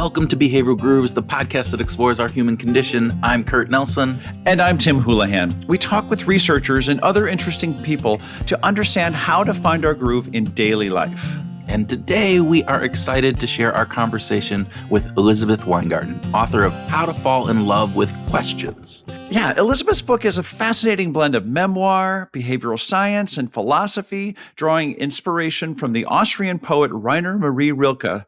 Welcome to Behavioral Grooves, the podcast that explores our human condition. I'm Kurt Nelson. And I'm Tim Houlihan. We talk with researchers and other interesting people to understand how to find our groove in daily life. And today we are excited to share our conversation with Elizabeth Weingarten, author of How to Fall in Love with Questions. Yeah, Elizabeth's book is a fascinating blend of memoir, behavioral science, and philosophy, drawing inspiration from the Austrian poet Rainer Maria Rilke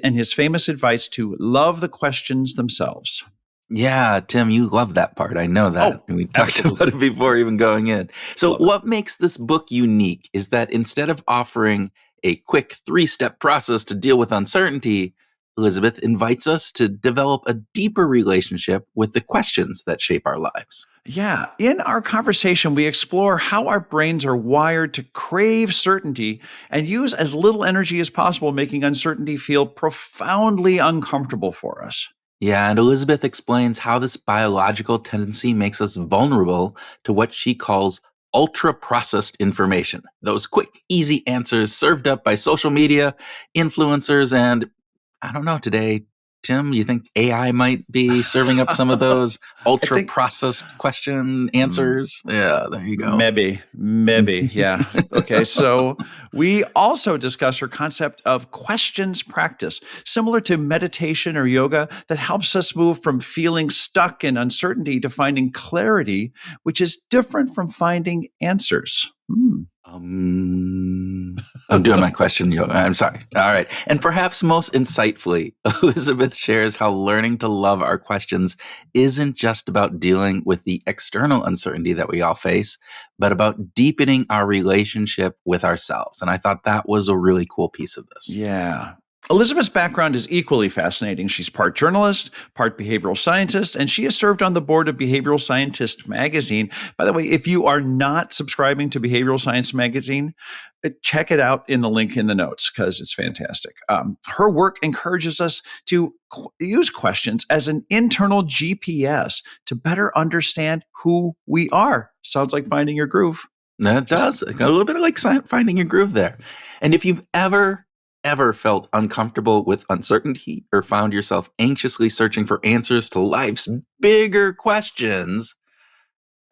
and his famous advice to love the questions themselves. Yeah, Tim, you love that part. I know that. Oh, we talked about it before even going in. So what makes this book unique is that instead of offering a quick 3-step process to deal with uncertainty, Elizabeth invites us to develop a deeper relationship with the questions that shape our lives. Yeah. In our conversation, we explore how our brains are wired to crave certainty and use as little energy as possible, making uncertainty feel profoundly uncomfortable for us. Yeah, and Elizabeth explains how this biological tendency makes us vulnerable to what she calls ultra-processed information. Those quick, easy answers served up by social media, influencers, and I don't know, today, Tim, you think AI might be serving up some of those ultra-processed question answers? Yeah, there you go. Maybe, yeah. Okay, so we also discuss her concept of questions practice, similar to meditation or yoga, that helps us move from feeling stuck in uncertainty to finding clarity, which is different from finding answers. I'm doing my question yoga. I'm sorry. All right. And perhaps most insightfully, Elizabeth shares how learning to love our questions isn't just about dealing with the external uncertainty that we all face, but about deepening our relationship with ourselves. And I thought that was a really cool piece of this. Yeah. Elizabeth's background is equally fascinating. She's part journalist, part behavioral scientist, and she has served on the board of Behavioral Scientist magazine. By the way, if you are not subscribing to Behavioral Science magazine, check it out in the link in the notes because it's fantastic. Her work encourages us to use questions as an internal GPS to better understand who we are. Sounds like finding your groove. That does. A little bit like finding your groove there. And if you've ever felt uncomfortable with uncertainty or found yourself anxiously searching for answers to life's bigger questions,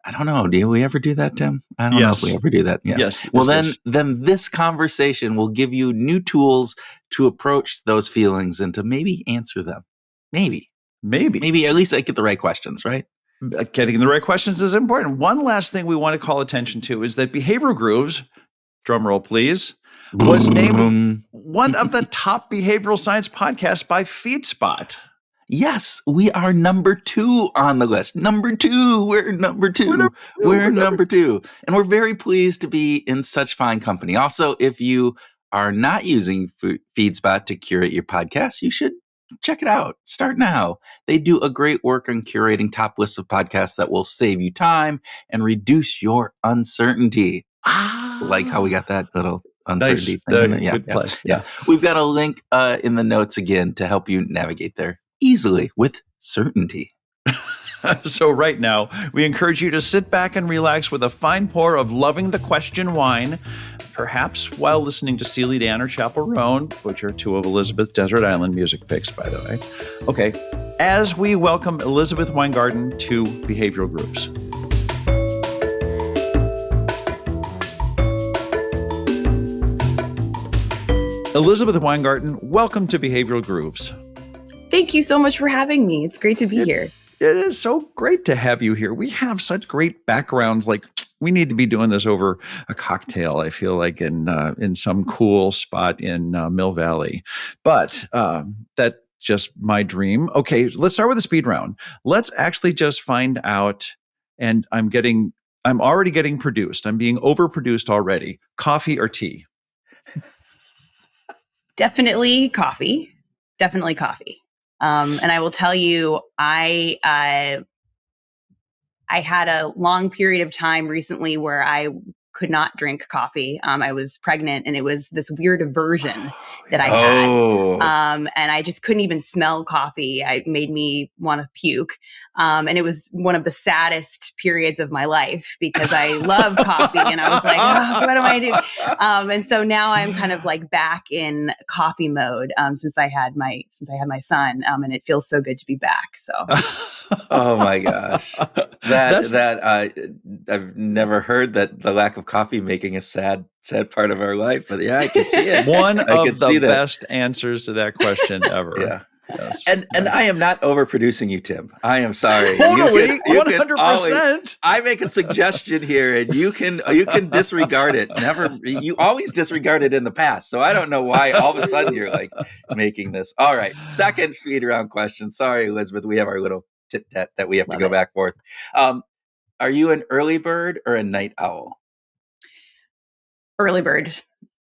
I don't know. Do we ever do that, Tim? I don't know if we ever do that. Yeah. Yes. Well, then this conversation will give you new tools to approach those feelings and to maybe answer them. Maybe at least I get the right questions, right? Getting the right questions is important. One last thing we want to call attention to is that Behavioral Grooves, drum roll please, was named one of the top behavioral science podcasts by FeedSpot. Yes, we are number 2 on the list. Number 2. We're number 2. We're number 2. And we're very pleased to be in such fine company. Also, if you are not using FeedSpot to curate your podcast, you should check it out. Start now. They do a great work on curating top lists of podcasts that will save you time and reduce your uncertainty. Like how we got that little uncertainty thing. Good play. Yeah. We've got a link in the notes again to help you navigate there easily with certainty. So right now, we encourage you to sit back and relax with a fine pour of Loving the Question wine, perhaps while listening to Steely Dan or Chappell Roan, which are 2 of Elizabeth Desert Island music picks, by the way. Okay, as we welcome Elizabeth Weingarten to Behavioral Grooves. Elizabeth Weingarten, welcome to Behavioral Grooves. Thank you so much for having me. It's great to be here. It is so great to have you here. We have such great backgrounds. Like, we need to be doing this over a cocktail, I feel like, in some cool spot in Mill Valley. But that's just my dream. Okay, let's start with a speed round. Let's actually just find out, and I'm already getting produced. I'm being overproduced already. Coffee or tea? Definitely coffee. And I will tell you, I had a long period of time recently where I could not drink coffee. I was pregnant, and it was this weird aversion that I had. And I just couldn't even smell coffee. It made me want to puke. And it was one of the saddest periods of my life because I love coffee and I was like, oh, what am I doing? And so now I'm kind of like back in coffee mode since I had my son, and it feels so good to be back. So, oh my gosh, I've never heard that the lack of coffee making a sad part of our life. But yeah, I can see it. One I of can see the that. best answers to that question ever. Yeah. Yes. And I am not overproducing you, Tim. I am sorry. Totally, You can 100%. I make a suggestion here, and you can disregard it. You always disregard it in the past. So I don't know why all of a sudden you're like making this. All right, second feed around question. Sorry, Elizabeth, we have our little tit tat that we have to go back and forth. Are you an early bird or a night owl? Early bird.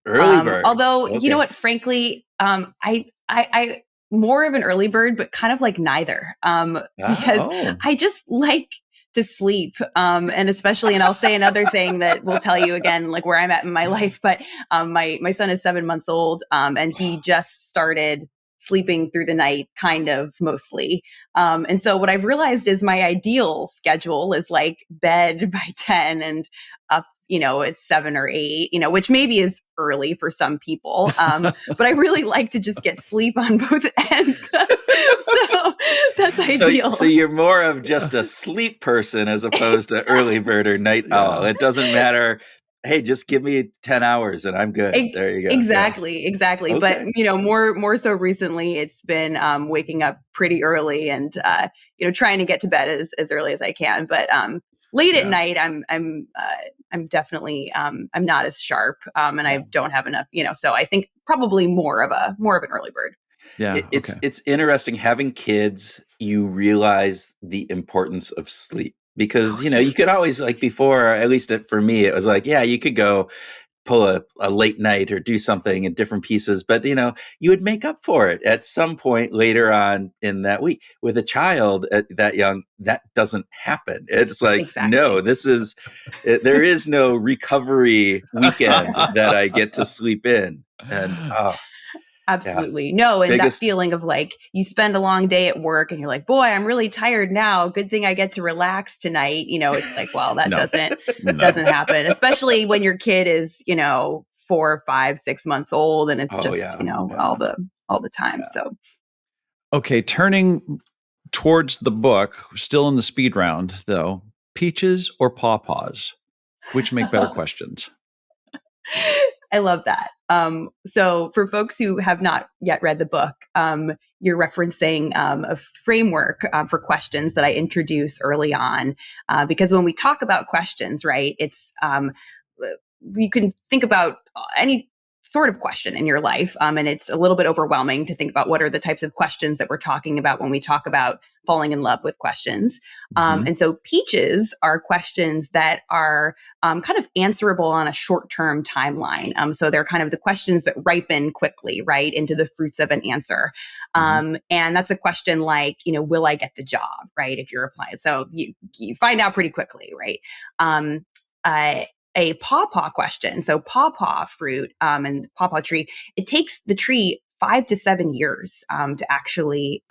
Early bird. Although, you know what, frankly, I more of an early bird, but kind of like neither, because I just like to sleep. And especially, and I'll say another thing that will tell you again, like where I'm at in my life, but my son is 7 months old, and he just started sleeping through the night, kind of mostly. And so what I've realized is my ideal schedule is like bed by 10 and up, it's 7 or 8, which maybe is early for some people. But I really like to just get sleep on both ends. So that's ideal. So you're more of just a sleep person as opposed to early bird or night owl. It doesn't matter. Hey, just give me 10 hours and I'm good. There you go. Exactly. Okay. But, more so recently, it's been waking up pretty early and, trying to get to bed as early as I can. But late at night, I'm definitely I'm not as sharp, and I don't have enough. So I think probably more of an early bird. Yeah, it's interesting having kids. You realize the importance of sleep because you could always, like before, at least for me, it was like, yeah, you could go pull a late night or do something in different pieces, but you would make up for it at some point later on in that week. With a child that young, that doesn't happen. It's like, no, there is no recovery weekend that I get to sleep in. And absolutely. No. And that feeling of like, you spend a long day at work and you're like, boy, I'm really tired now. Good thing I get to relax tonight. It's like, well, that doesn't happen, especially when your kid is, 4, 5, 6 months old and it's all the time. So. Okay. Turning towards the book, still in the speed round though, peaches or pawpaws, which make better questions? I love that. So for folks who have not yet read the book, you're referencing a framework for questions that I introduce early on, because when we talk about questions, right, it's you can think about any sort of question in your life, and it's a little bit overwhelming to think about what are the types of questions that we're talking about when we talk about falling in love with questions. And so peaches are questions that are kind of answerable on a short-term timeline. So they're kind of the questions that ripen quickly, right, into the fruits of an answer. And that's a question like, will I get the job, right, if you're applying? So you find out pretty quickly, right? A pawpaw question. So pawpaw fruit and pawpaw tree, it takes the tree 5 to 7 years to actually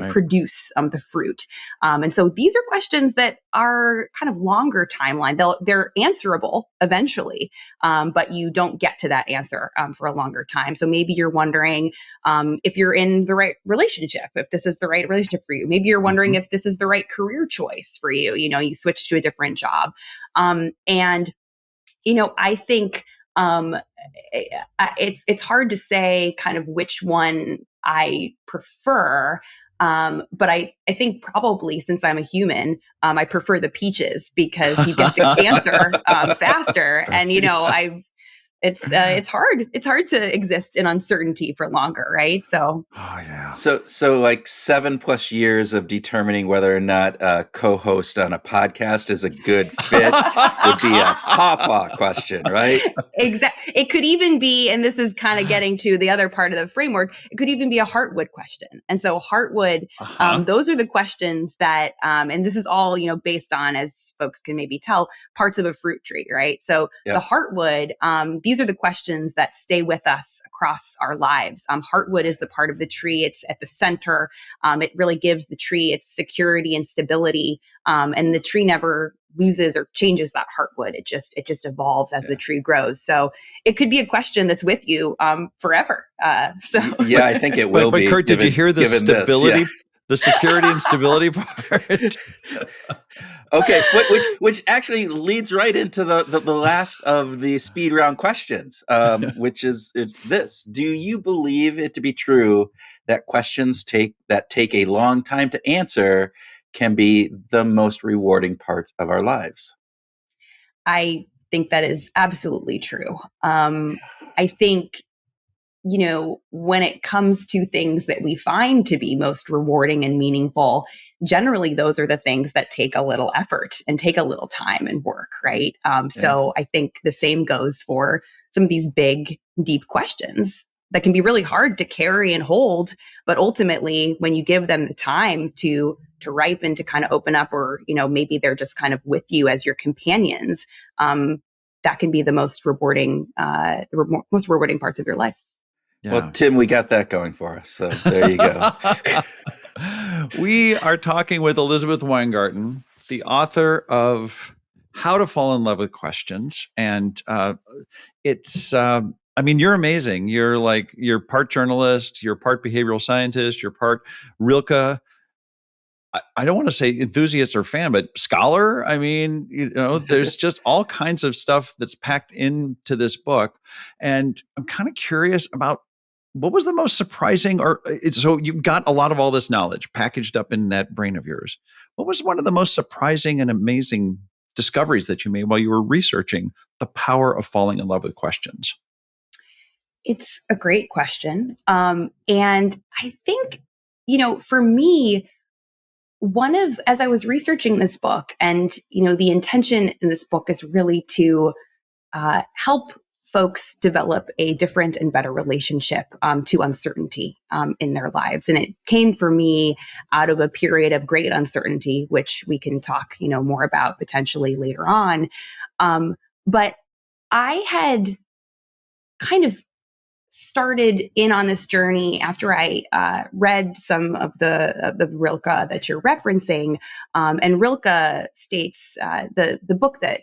produce the fruit. And so these are questions that are kind of longer timeline. They're answerable eventually, but you don't get to that answer for a longer time. So maybe you're wondering if you're in the right relationship, if this is the right relationship for you. Maybe you're wondering if this is the right career choice for you. You switch to a different job. And I think it's hard to say kind of which one I prefer. But I think probably since I'm a human, I prefer the peaches because you get the answer faster. And, it's hard. It's hard to exist in uncertainty for longer, right? So, So like 7+ years of determining whether or not a co-host on a podcast is a good fit would be a pawpaw question, right? Exactly. It could even be, and this is kind of getting to the other part of the framework, it could even be a heartwood question. And so heartwood, those are the questions that, and this is all, based on, as folks can maybe tell, parts of a fruit tree, right? So the heartwood, these these are the questions that stay with us across our lives. Heartwood is the part of the tree. It's at the center. It really gives the tree its security and stability. And the tree never loses or changes that heartwood. It just evolves as the tree grows. So it could be a question that's with you forever. Yeah, I think it will but be. Kurt, did you hear the stability, the security and stability part? Okay, which actually leads right into the last of the speed round questions, which is this: do you believe it to be true that questions take a long time to answer can be the most rewarding part of our lives? I think that is absolutely true. I think, when it comes to things that we find to be most rewarding and meaningful, generally those are the things that take a little effort and take a little time and work, right? So I think the same goes for some of these big, deep questions that can be really hard to carry and hold. But ultimately, when you give them the time to ripen, to kind of open up, or, maybe they're just kind of with you as your companions, that can be the most rewarding, most rewarding parts of your life. Yeah. Well, Tim, we got that going for us. So there you go. We are talking with Elizabeth Weingarten, the author of How to Fall in Love with Questions. And it's, you're amazing. You're part journalist, you're part behavioral scientist, you're part Rilke. I don't want to say enthusiast or fan, but scholar. There's just all kinds of stuff that's packed into this book. And I'm kind of curious about what was the most surprising, so you've got a lot of all this knowledge packaged up in that brain of yours. What was one of the most surprising and amazing discoveries that you made while you were researching the power of falling in love with questions? It's a great question. And I think, for me, as I was researching this book, and, the intention in this book is really to help folks develop a different and better relationship to uncertainty in their lives. And it came for me out of a period of great uncertainty, which we can talk, more about potentially later on. But I had kind of started in on this journey after I read some of the Rilke that you're referencing. And Rilke states the book that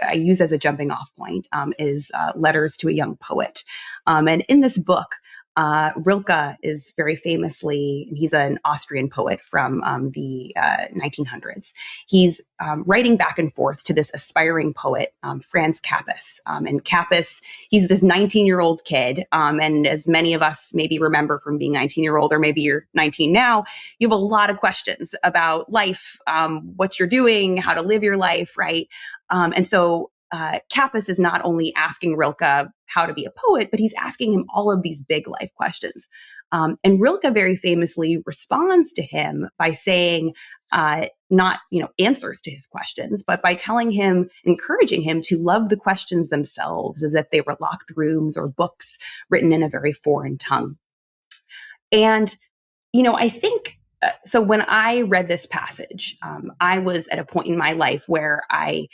I use as a jumping off point is Letters to a Young Poet. And in this book, Rilke is very famously, he's an Austrian poet from the 1900s. He's writing back and forth to this aspiring poet, Franz Capus. And Capus, he's this 19-year-old kid. And as many of us maybe remember from being 19-year-old, or maybe you're 19 now, you have a lot of questions about life, what you're doing, how to live your life, right? And so Capus is not only asking Rilke how to be a poet, but he's asking him all of these big life questions. And Rilke very famously responds to him by saying, not, answers to his questions, but by telling him, encouraging him to love the questions themselves as if they were locked rooms or books written in a very foreign tongue. And, I think, so when I read this passage, I was at a point in my life where I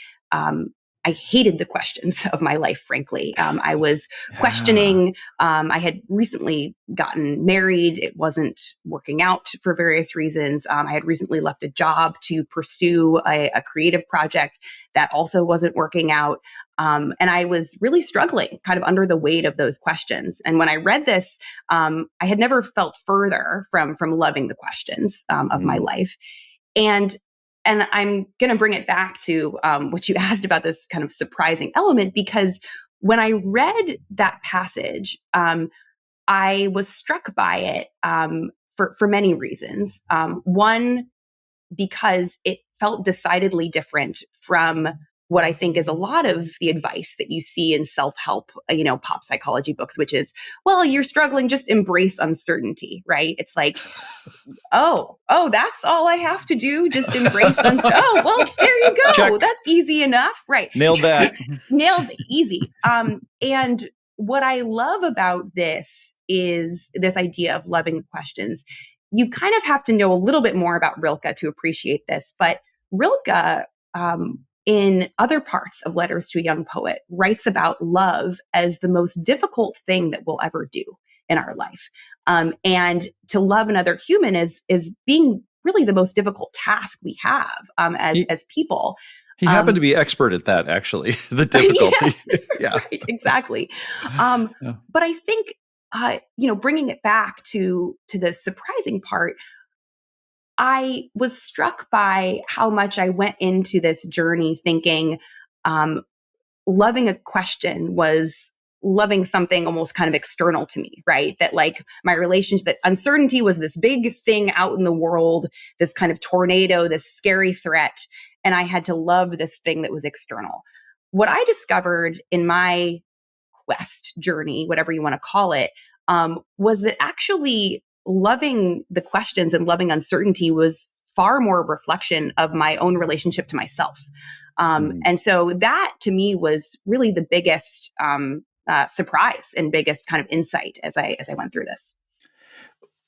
hated the questions of my life, frankly. I was questioning. I had recently gotten married. It wasn't working out for various reasons. I had recently left a job to pursue a creative project that also wasn't working out. And I was really struggling kind of under the weight of those questions. And when I read this, I had never felt further from loving the questions of my life. And I'm going to bring it back to what you asked about, this kind of surprising element, because when I read that passage, I was struck by it for many reasons. One, because it felt decidedly different from what I think is a lot of the advice that you see in self-help, pop psychology books, which is, well, you're struggling, just embrace uncertainty, right? It's like, oh, that's all I have to do, just embrace uncertainty. Oh, well, there you go. Check. That's easy enough, right? Nailed that. Nailed it, easy. And what I love about this is this idea of loving questions. You kind of have to know a little bit more about Rilke to appreciate this, but Rilke in other parts of Letters to a Young Poet, writes about love as the most difficult thing that we'll ever do in our life. And to love another human is being really the most difficult task we have as people. He happened to be expert at that, actually, the difficulty. Yes, Yeah. right, exactly. Yeah. But I think, bringing it back to the surprising part, I was struck by how much I went into this journey thinking um, loving a question was loving something almost kind of external to me, right? That like my relationship, that uncertainty was this big thing out in the world, this kind of tornado, this scary threat. And I had to love this thing that was external. What I discovered in my quest journey, whatever you want to call it, was that actually loving the questions and loving uncertainty was far more a reflection of my own relationship to myself. And so that to me was really the biggest surprise and biggest kind of insight as I went through this.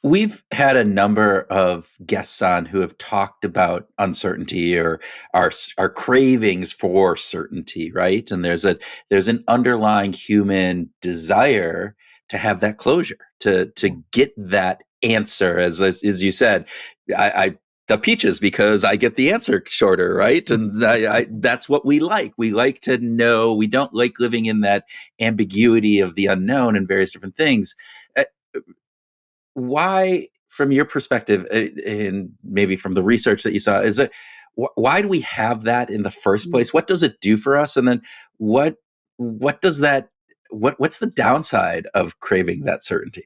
We've had a number of guests on who have talked about uncertainty or our cravings for certainty, right? And there's an underlying human desire to have that closure, to get that answer, as you said. I the peaches because I get the answer shorter, right? And I that's what we like. We like to know. We don't like living in that ambiguity of the unknown and various different things. Uh, why, from your perspective, and maybe from the research that you saw, is it why do we have that in the first place? What does it do for us? And then what does that what's the downside of craving that certainty?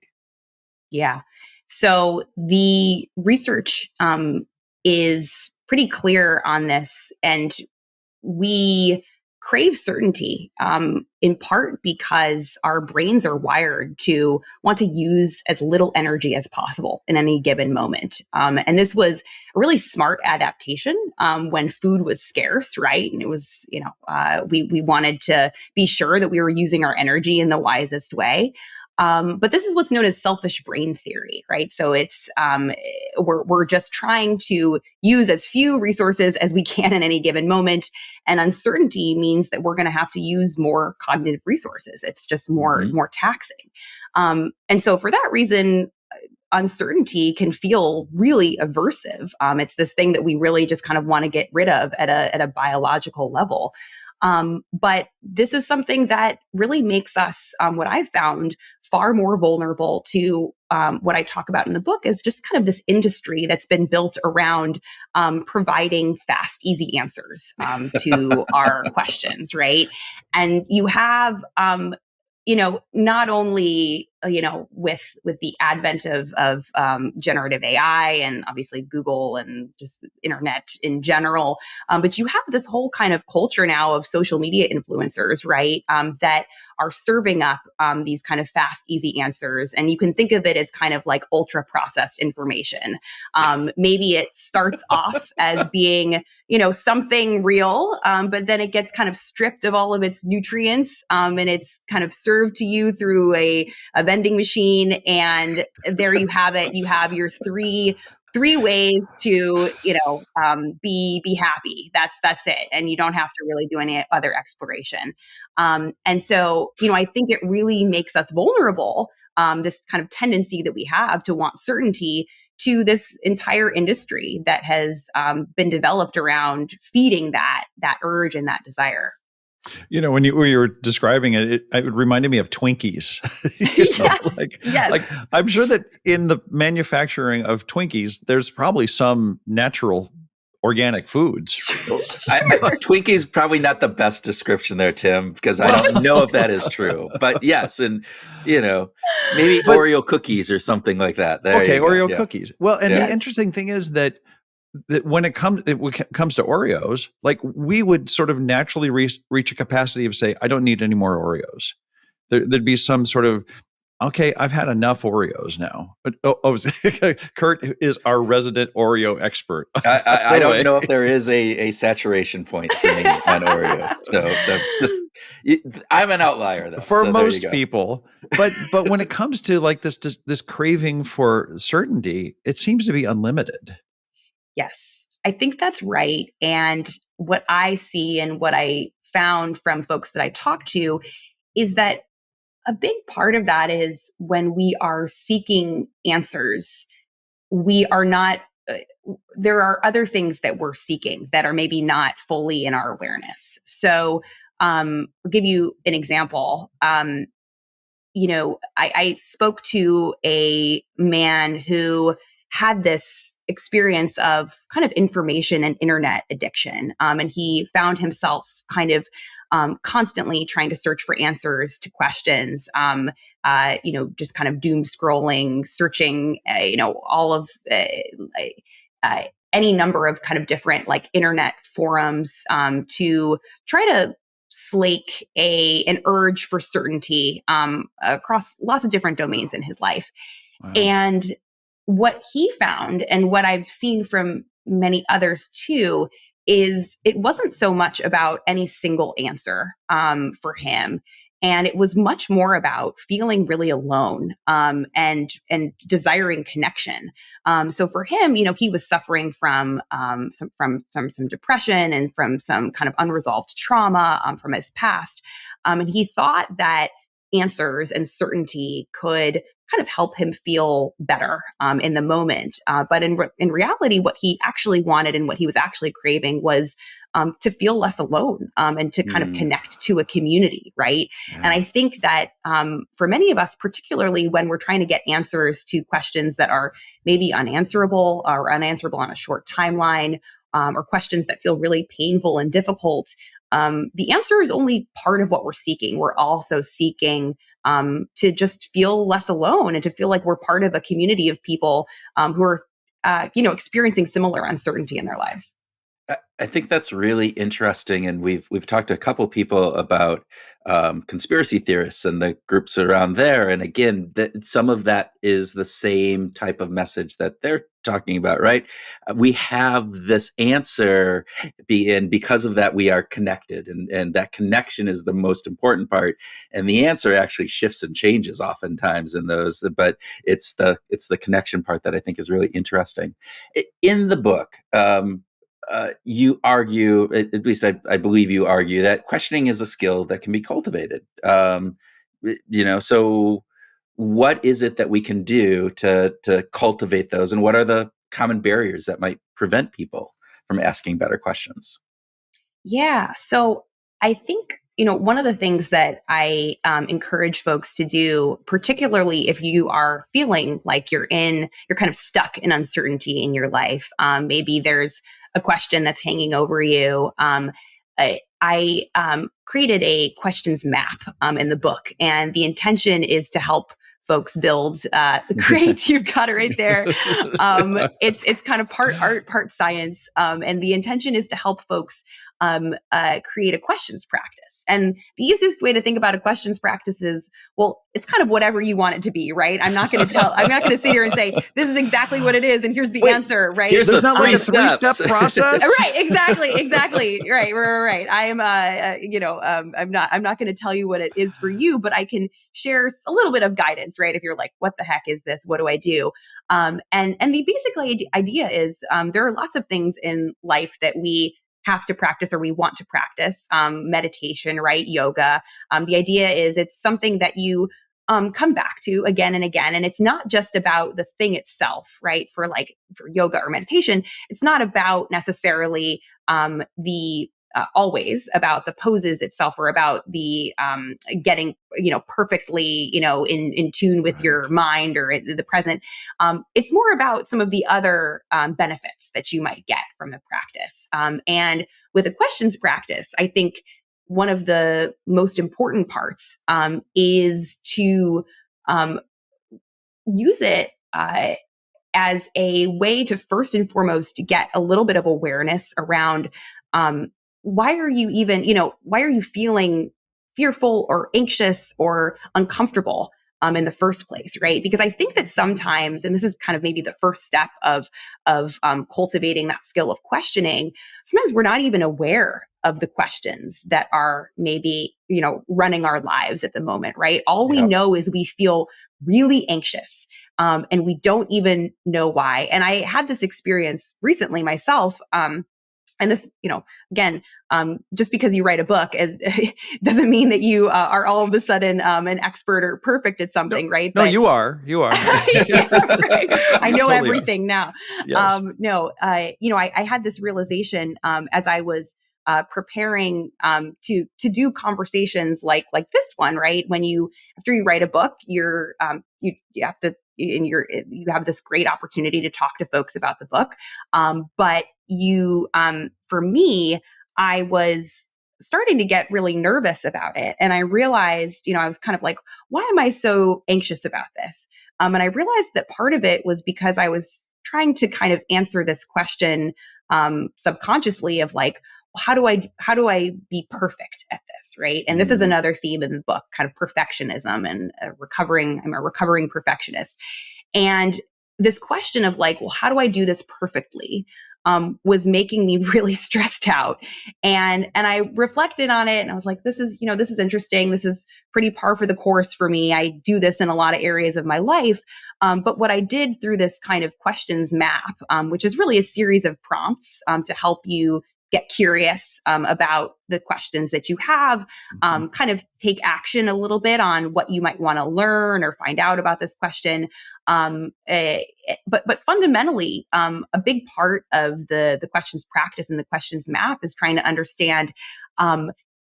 Yeah. So the research is pretty clear on this, and we crave certainty in part because our brains are wired to want to use as little energy as possible in any given moment. And this was a really smart adaptation when food was scarce, right? And it was, we wanted to be sure that we were using our energy in the wisest way. But this is what's known as selfish brain theory, right? So it's we're just trying to use as few resources as we can in any given moment, and uncertainty means that we're going to have to use more cognitive resources. It's just more taxing, and so for that reason, uncertainty can feel really aversive. It's this thing that we really just kind of want to get rid of at a biological level. But this is something that really makes us, what I've found, far more vulnerable to what I talk about in the book is just kind of this industry that's been built around providing fast, easy answers to our questions, right? And you have not only with the advent of generative AI and obviously Google and just the internet in general, but you have this whole kind of culture now of social media influencers, right? That are serving up these kind of fast, easy answers, and you can think of it as kind of like ultra processed information. Maybe it starts off as being something real, but then it gets kind of stripped of all of its nutrients, and it's kind of served to you through a vending machine, and there you have it. You have your three ways to be happy. That's it, and you don't have to really do any other exploration. And so I think it really makes us vulnerable. This kind of tendency that we have to want certainty, to this entire industry that has been developed around feeding that urge and that desire. When you were describing it, it reminded me of Twinkies. Yes. Like I'm sure that in the manufacturing of Twinkies, there's probably some natural organic foods. Twinkie's probably not the best description there, Tim, because I don't know if that is true. But yes, and maybe Oreo cookies or something like that. There you go. Oreo cookies. Well, and the interesting thing is that when it comes to Oreos, like we would sort of naturally reach a capacity of say, I don't need any more Oreos. There'd be some sort of, okay, I've had enough Oreos now. Kurt is our resident Oreo expert. I don't know if there is a saturation point for me on Oreos. So I'm an outlier though. For so most people. But when it comes to like this craving for certainty, it seems to be unlimited. Yes, I think that's right. And what I see and what I found from folks that I talk to is that a big part of that is when we are seeking answers, we are not, there are other things that we're seeking that are maybe not fully in our awareness. So, I'll give you an example. I spoke to a man who had this experience of kind of information and internet addiction. And he found himself kind of constantly trying to search for answers to questions, just kind of doom scrolling, searching, all of uh, any number of kind of different like internet forums to try to slake an urge for certainty across lots of different domains in his life. Wow. And what he found, and what I've seen from many others too, is it wasn't so much about any single answer for him. And it was much more about feeling really alone and desiring connection. So for him, he was suffering from some depression and from some kind of unresolved trauma from his past, and he thought that answers and certainty could kind of help him feel better in the moment. But in reality, what he actually wanted and what he was actually craving was to feel less alone and to kind of connect to a community, right? Yeah. And I think that for many of us, particularly when we're trying to get answers to questions that are maybe unanswerable or unanswerable on a short timeline, or questions that feel really painful and difficult, the answer is only part of what we're seeking. We're also seeking to just feel less alone and to feel like we're part of a community of people who are, experiencing similar uncertainty in their lives. I think that's really interesting, and we've talked to a couple people about conspiracy theorists and the groups around there, and again, some of that is the same type of message that they're talking about, right? We have this answer, and because of that, we are connected, and that connection is the most important part. And the answer actually shifts and changes oftentimes in those, but it's the connection part that I think is really interesting. In the book, you argue, at least I believe you argue, that questioning is a skill that can be cultivated. So what is it that we can do to cultivate those, and what are the common barriers that might prevent people from asking better questions? Yeah. So I think, one of the things that I encourage folks to do, particularly if you are feeling like you're kind of stuck in uncertainty in your life, maybe there's a question that's hanging over you. I created a questions map in the book, and the intention is to help folks build great. You've got it right there. It's kind of part art, part science, and the intention is to help folks create a questions practice. And the easiest way to think about a questions practice is, well, it's kind of whatever you want it to be, right? I'm not going to sit here and say, this is exactly what it is, and here's the answer, right? Here's There's the not like a steps. three-step process. Right, exactly. Right. I am, I'm not going to tell you what it is for you, but I can share a little bit of guidance, right? If you're like, what the heck is this? What do I do? And the basic idea is, there are lots of things in life that we have to practice or we want to practice, meditation, right? Yoga. The idea is it's something that you come back to again and again. And it's not just about the thing itself, right? For yoga or meditation, it's not about necessarily the always about the poses itself or about the getting perfectly in tune with your mind or the present. It's more about some of the other benefits that you might get from the practice. And with a questions practice, I think one of the most important parts is to use it as a way to first and foremost to get a little bit of awareness around why are you feeling fearful or anxious or uncomfortable in the first place, right? Because I think that sometimes, and this is kind of maybe the first step of cultivating that skill of questioning, sometimes we're not even aware of the questions that are maybe, running our lives at the moment, right? All we know is we feel really anxious. And we don't even know why. And I had this experience recently myself. and this, again, just because you write a book doesn't mean that you are all of a sudden an expert or perfect at something, right? No, you are. You are. Yeah, right. I know totally everything now. Yes. I had this realization as I was preparing to do conversations like this one, right? When after you write a book, you have to, and you have this great opportunity to talk to folks about the book. But for me, I was starting to get really nervous about it. And I realized, I was kind of like, why am I so anxious about this? And I realized that part of it was because I was trying to kind of answer this question subconsciously of like, how do I be perfect at this, right? And this is another theme in the book, kind of perfectionism and I'm a recovering perfectionist. And this question of like, well, how do I do this perfectly? Was making me really stressed out. And I reflected on it and I was like, this is interesting. This is pretty par for the course for me. I do this in a lot of areas of my life. But what I did through this kind of questions map, which is really a series of prompts to help you get curious about the questions that you have, kind of take action a little bit on what you might want to learn or find out about this question. But fundamentally, a big part of the questions practice and the questions map is trying to understand,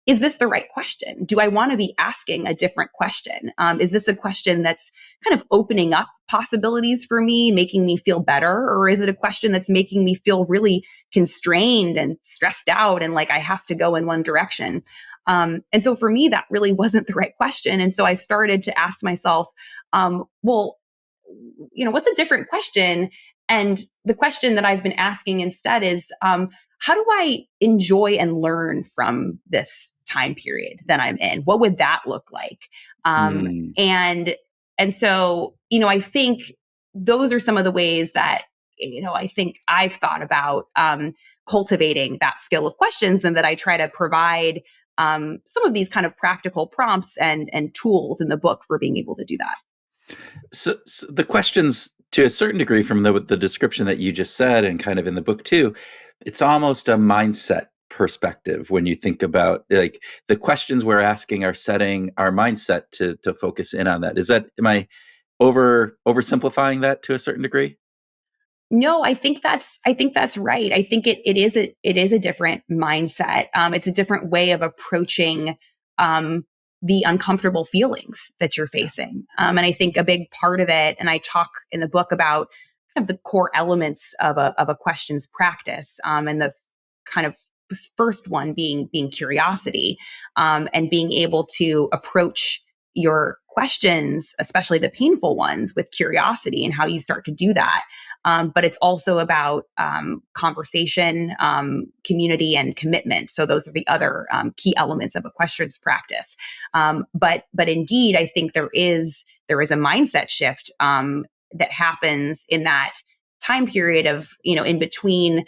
is this the right question? Do I want to be asking a different question? Is this a question that's kind of opening up possibilities for me, making me feel better? Or is it a question that's making me feel really constrained and stressed out and like I have to go in one direction? And so for me, that really wasn't the right question. And so I started to ask myself, well, what's a different question? And the question that I've been asking instead is, how do I enjoy and learn from this time period that I'm in? What would that look like? And so, I think those are some of the ways that, I think I've thought about cultivating that skill of questions, and that I try to provide some of these kind of practical prompts and tools in the book for being able to do that. So the questions, to a certain degree, from the description that you just said, and kind of in the book too, it's almost a mindset perspective when you think about like the questions we're asking are setting our mindset to focus in on that. Am I oversimplifying that to a certain degree? No, I think that's right. I think it is a different mindset. It's a different way of approaching the uncomfortable feelings that you're facing. And I think a big part of it, and I talk in the book about kind of the core elements of a questions practice, and the kind of first one being curiosity, and being able to approach your questions, especially the painful ones, with curiosity, and how you start to do that. But it's also about conversation, community, and commitment. So those are the other key elements of a questions practice. But indeed, I think there is a mindset shift that happens in that time period of, in between.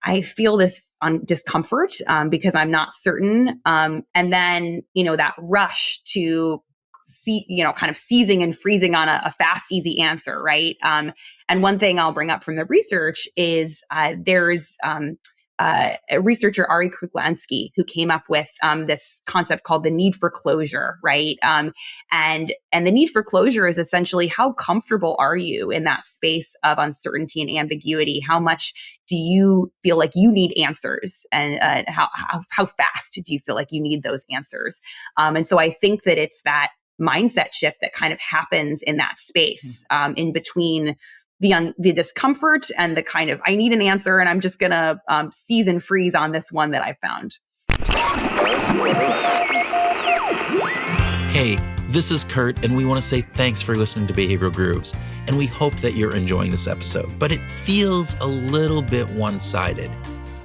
I feel this discomfort because I'm not certain, and then that rush to see, kind of seizing and freezing on a fast, easy answer, right? And one thing I'll bring up from the research is there's a researcher, Ari Kruglansky, who came up with this concept called the need for closure, right? And the need for closure is essentially, how comfortable are you in that space of uncertainty and ambiguity? How much do you feel like you need answers, and how fast do you feel like you need those answers? And so I think that it's that mindset shift that kind of happens in that space, in between the discomfort and the kind of, I need an answer and I'm just going to seize and freeze on this one that I found. Hey, this is Kurt, and we want to say thanks for listening to Behavioral Grooves. And we hope that you're enjoying this episode, but it feels a little bit one-sided.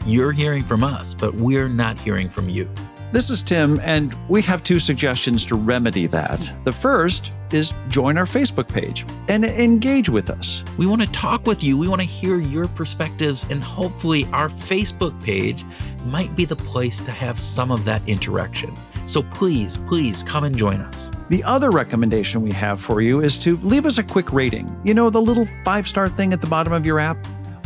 You're hearing from us, but we're not hearing from you. This is Tim, and we have two suggestions to remedy that. The first is join our Facebook page and engage with us. We want to talk with you. We want to hear your perspectives, and hopefully our Facebook page might be the place to have some of that interaction. So please come and join us. The other recommendation we have for you is to leave us a quick rating. The little 5-star thing at the bottom of your app,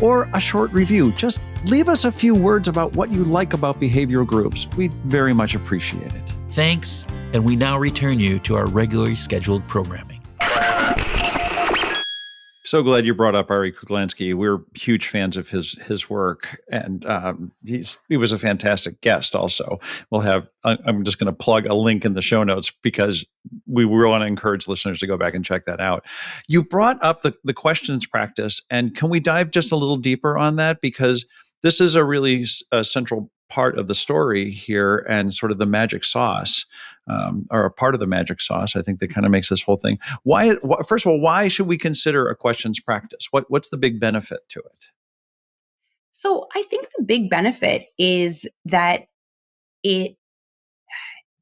or a short review. Just Leave us a few words about what you like about behavioral groups. We'd very much appreciate it. Thanks, and we now return you to our regularly scheduled programming. So glad you brought up Ari Kuglansky. We're huge fans of his work, and he was a fantastic guest. Also, we'll have. I'm just going to plug a link in the show notes because we want to encourage listeners to go back and check that out. You brought up the questions practice, and can we dive just a little deeper on that, because this is a really central part of the story here, and sort of the magic sauce, or a part of the magic sauce, I think, that kind of makes this whole thing. First of all, why should we consider a questions practice? What's the big benefit to it? So I think the big benefit is that it,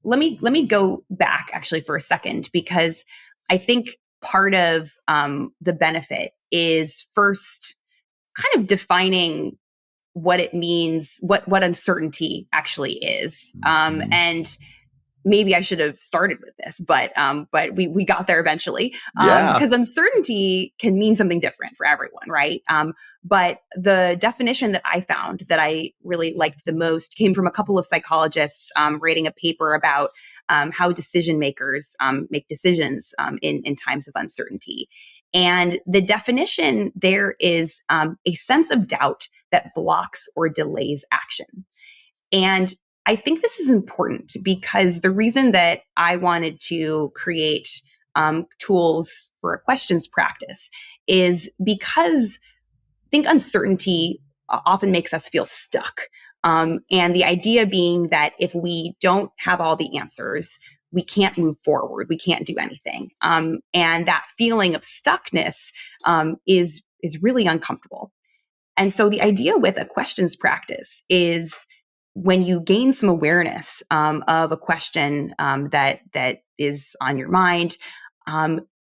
let me go back actually for a second, because I think part of the benefit is first kind of defining what it means, what uncertainty actually is. And maybe I should have started with this, but we got there eventually. Because uncertainty can mean something different for everyone, right? But the definition that I found that I really liked the most came from a couple of psychologists writing a paper about how decision makers make decisions in times of uncertainty. And the definition there is a sense of doubt that blocks or delays action. And I think this is important because the reason that I wanted to create tools for a questions practice is because I think uncertainty often makes us feel stuck. And the idea being that if we don't have all the answers, we can't move forward, we can't do anything. And that feeling of stuckness is really uncomfortable. And so the idea with a questions practice is when you gain some awareness of a question that is on your mind,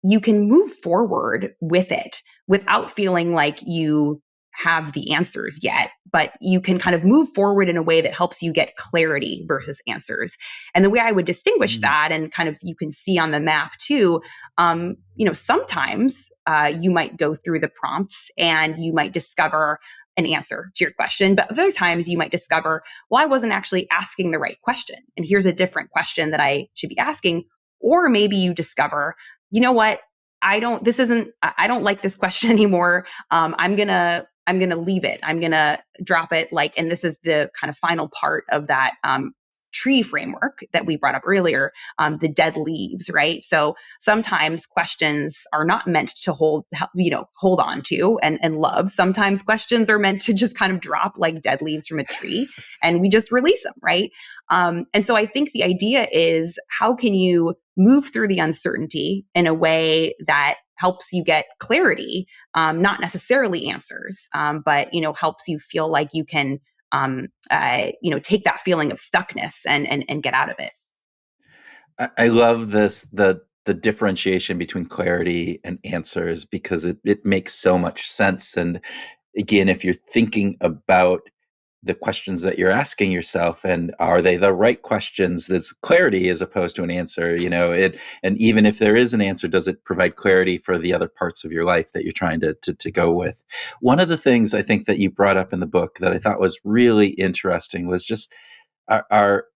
you can move forward with it without feeling like you have the answers yet, but you can kind of move forward in a way that helps you get clarity versus answers. And the way I would distinguish that, and kind of you can see on the map too, sometimes you might go through the prompts and you might discover an answer to your question, but other times you might discover, well, I wasn't actually asking the right question, and here's a different question that I should be asking. Or maybe you discover, you know what, I don't like this question anymore. I'm gonna leave it. I'm gonna drop it. And this is the kind of final part of that tree framework that we brought up earlier, the dead leaves, right? So sometimes questions are not meant to hold on to and love. Sometimes questions are meant to just kind of drop like dead leaves from a tree and we just release them, right? And so I think the idea is, how can you move through the uncertainty in a way that helps you get clarity, not necessarily answers, but helps you feel like you can take that feeling of stuckness and get out of it. I love the differentiation between clarity and answers, because it makes so much sense. And again, if you're thinking about the questions that you're asking yourself, and are they the right questions, there's clarity as opposed to an answer, and even if there is an answer, does it provide clarity for the other parts of your life that you're trying to go with? One of the things I think that you brought up in the book that I thought was really interesting was just our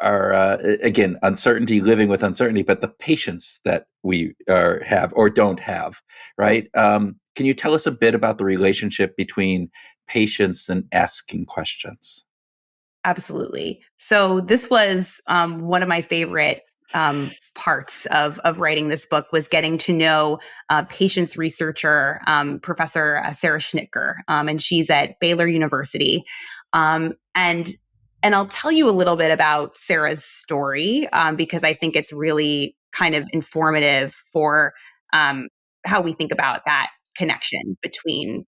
again, uncertainty, living with uncertainty, but the patience that we have or don't have, right? Can you tell us a bit about the relationship between patience and asking questions? Absolutely. So this was one of my favorite parts of writing this book, was getting to know patience researcher, Professor Sarah Schnittger, and she's at Baylor University. And I'll tell you a little bit about Sarah's story because I think it's really kind of informative for how we think about that connection between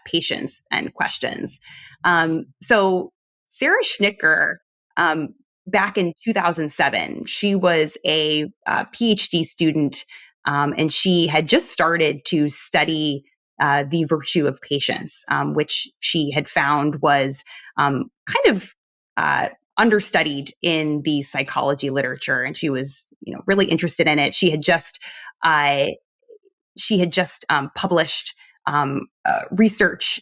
patience and questions. So Sarah Schnittger, back in 2007, she was a PhD student, and she had just started to study the virtue of patience, which she had found was kind of understudied in the psychology literature, and she was, really interested in it. She had just published research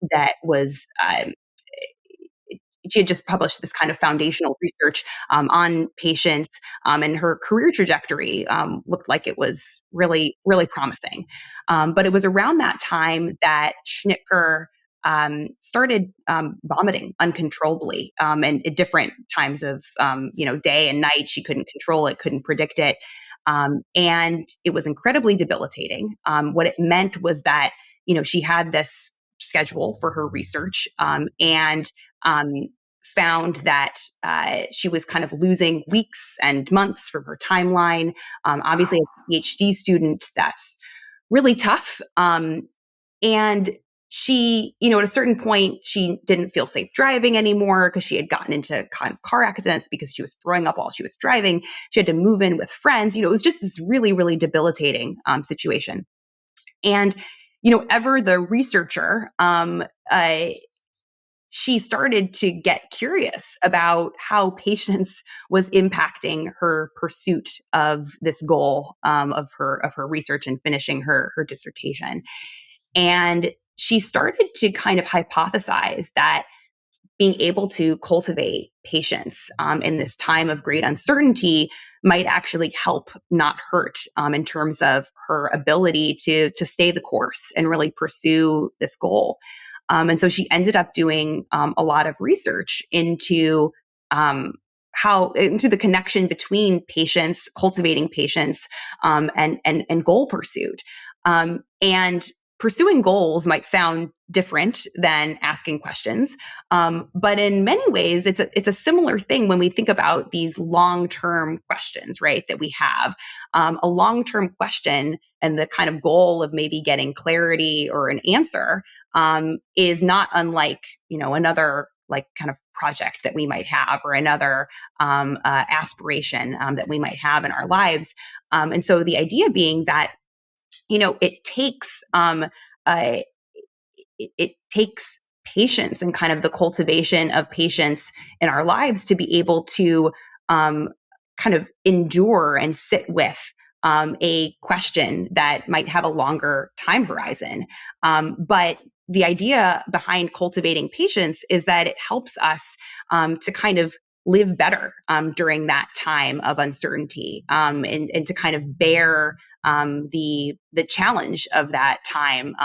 that was she had just published this kind of foundational research on patients, and her career trajectory looked like it was really, really promising. But it was around that time that Schnitker started vomiting uncontrollably, and at different times of day and night. She couldn't control it, couldn't predict it, and it was incredibly debilitating. What it meant was that she had this schedule for her research, and found that she was kind of losing weeks and months from her timeline. Obviously, as a PhD student, that's really tough. And she, at a certain point, she didn't feel safe driving anymore because she had gotten into kind of car accidents because she was throwing up while she was driving. She had to move in with friends. It was just this really, really debilitating situation. And, ever the researcher, she started to get curious about how patience was impacting her pursuit of this goal of her research and finishing her dissertation. And she started to kind of hypothesize that being able to cultivate patience in this time of great uncertainty might actually help, not hurt, in terms of her ability to stay the course and really pursue this goal. And so she ended up doing a lot of research into into the connection between patience, cultivating patience, and goal pursuit. And pursuing goals might sound different than asking questions, but in many ways, it's a similar thing when we think about these long-term questions, right? That we have a long-term question, and the kind of goal of maybe getting clarity or an answer is not unlike another like kind of project that we might have, or another aspiration that we might have in our lives. And so the idea being that it takes it takes patience and kind of the cultivation of patience in our lives to be able to kind of endure and sit with a question that might have a longer time horizon. But the idea behind cultivating patience is that it helps us to kind of live better during that time of uncertainty, and to kind of bear the challenge of that time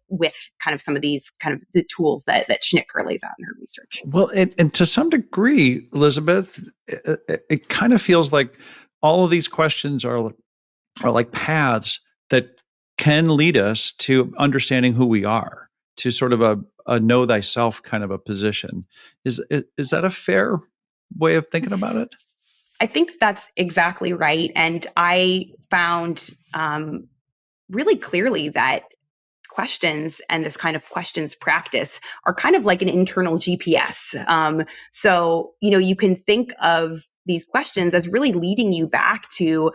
with kind of some of these kind of the tools that Schnitker lays out in her research. Well, and to some degree, Elizabeth, it kind of feels like all of these questions are like paths that can lead us to understanding who we are, to sort of a know thyself kind of a position. Is that a fair way of thinking about it? I think that's exactly right. And I found really clearly that questions and this kind of questions practice are kind of like an internal GPS. So, you can think of these questions as really leading you back to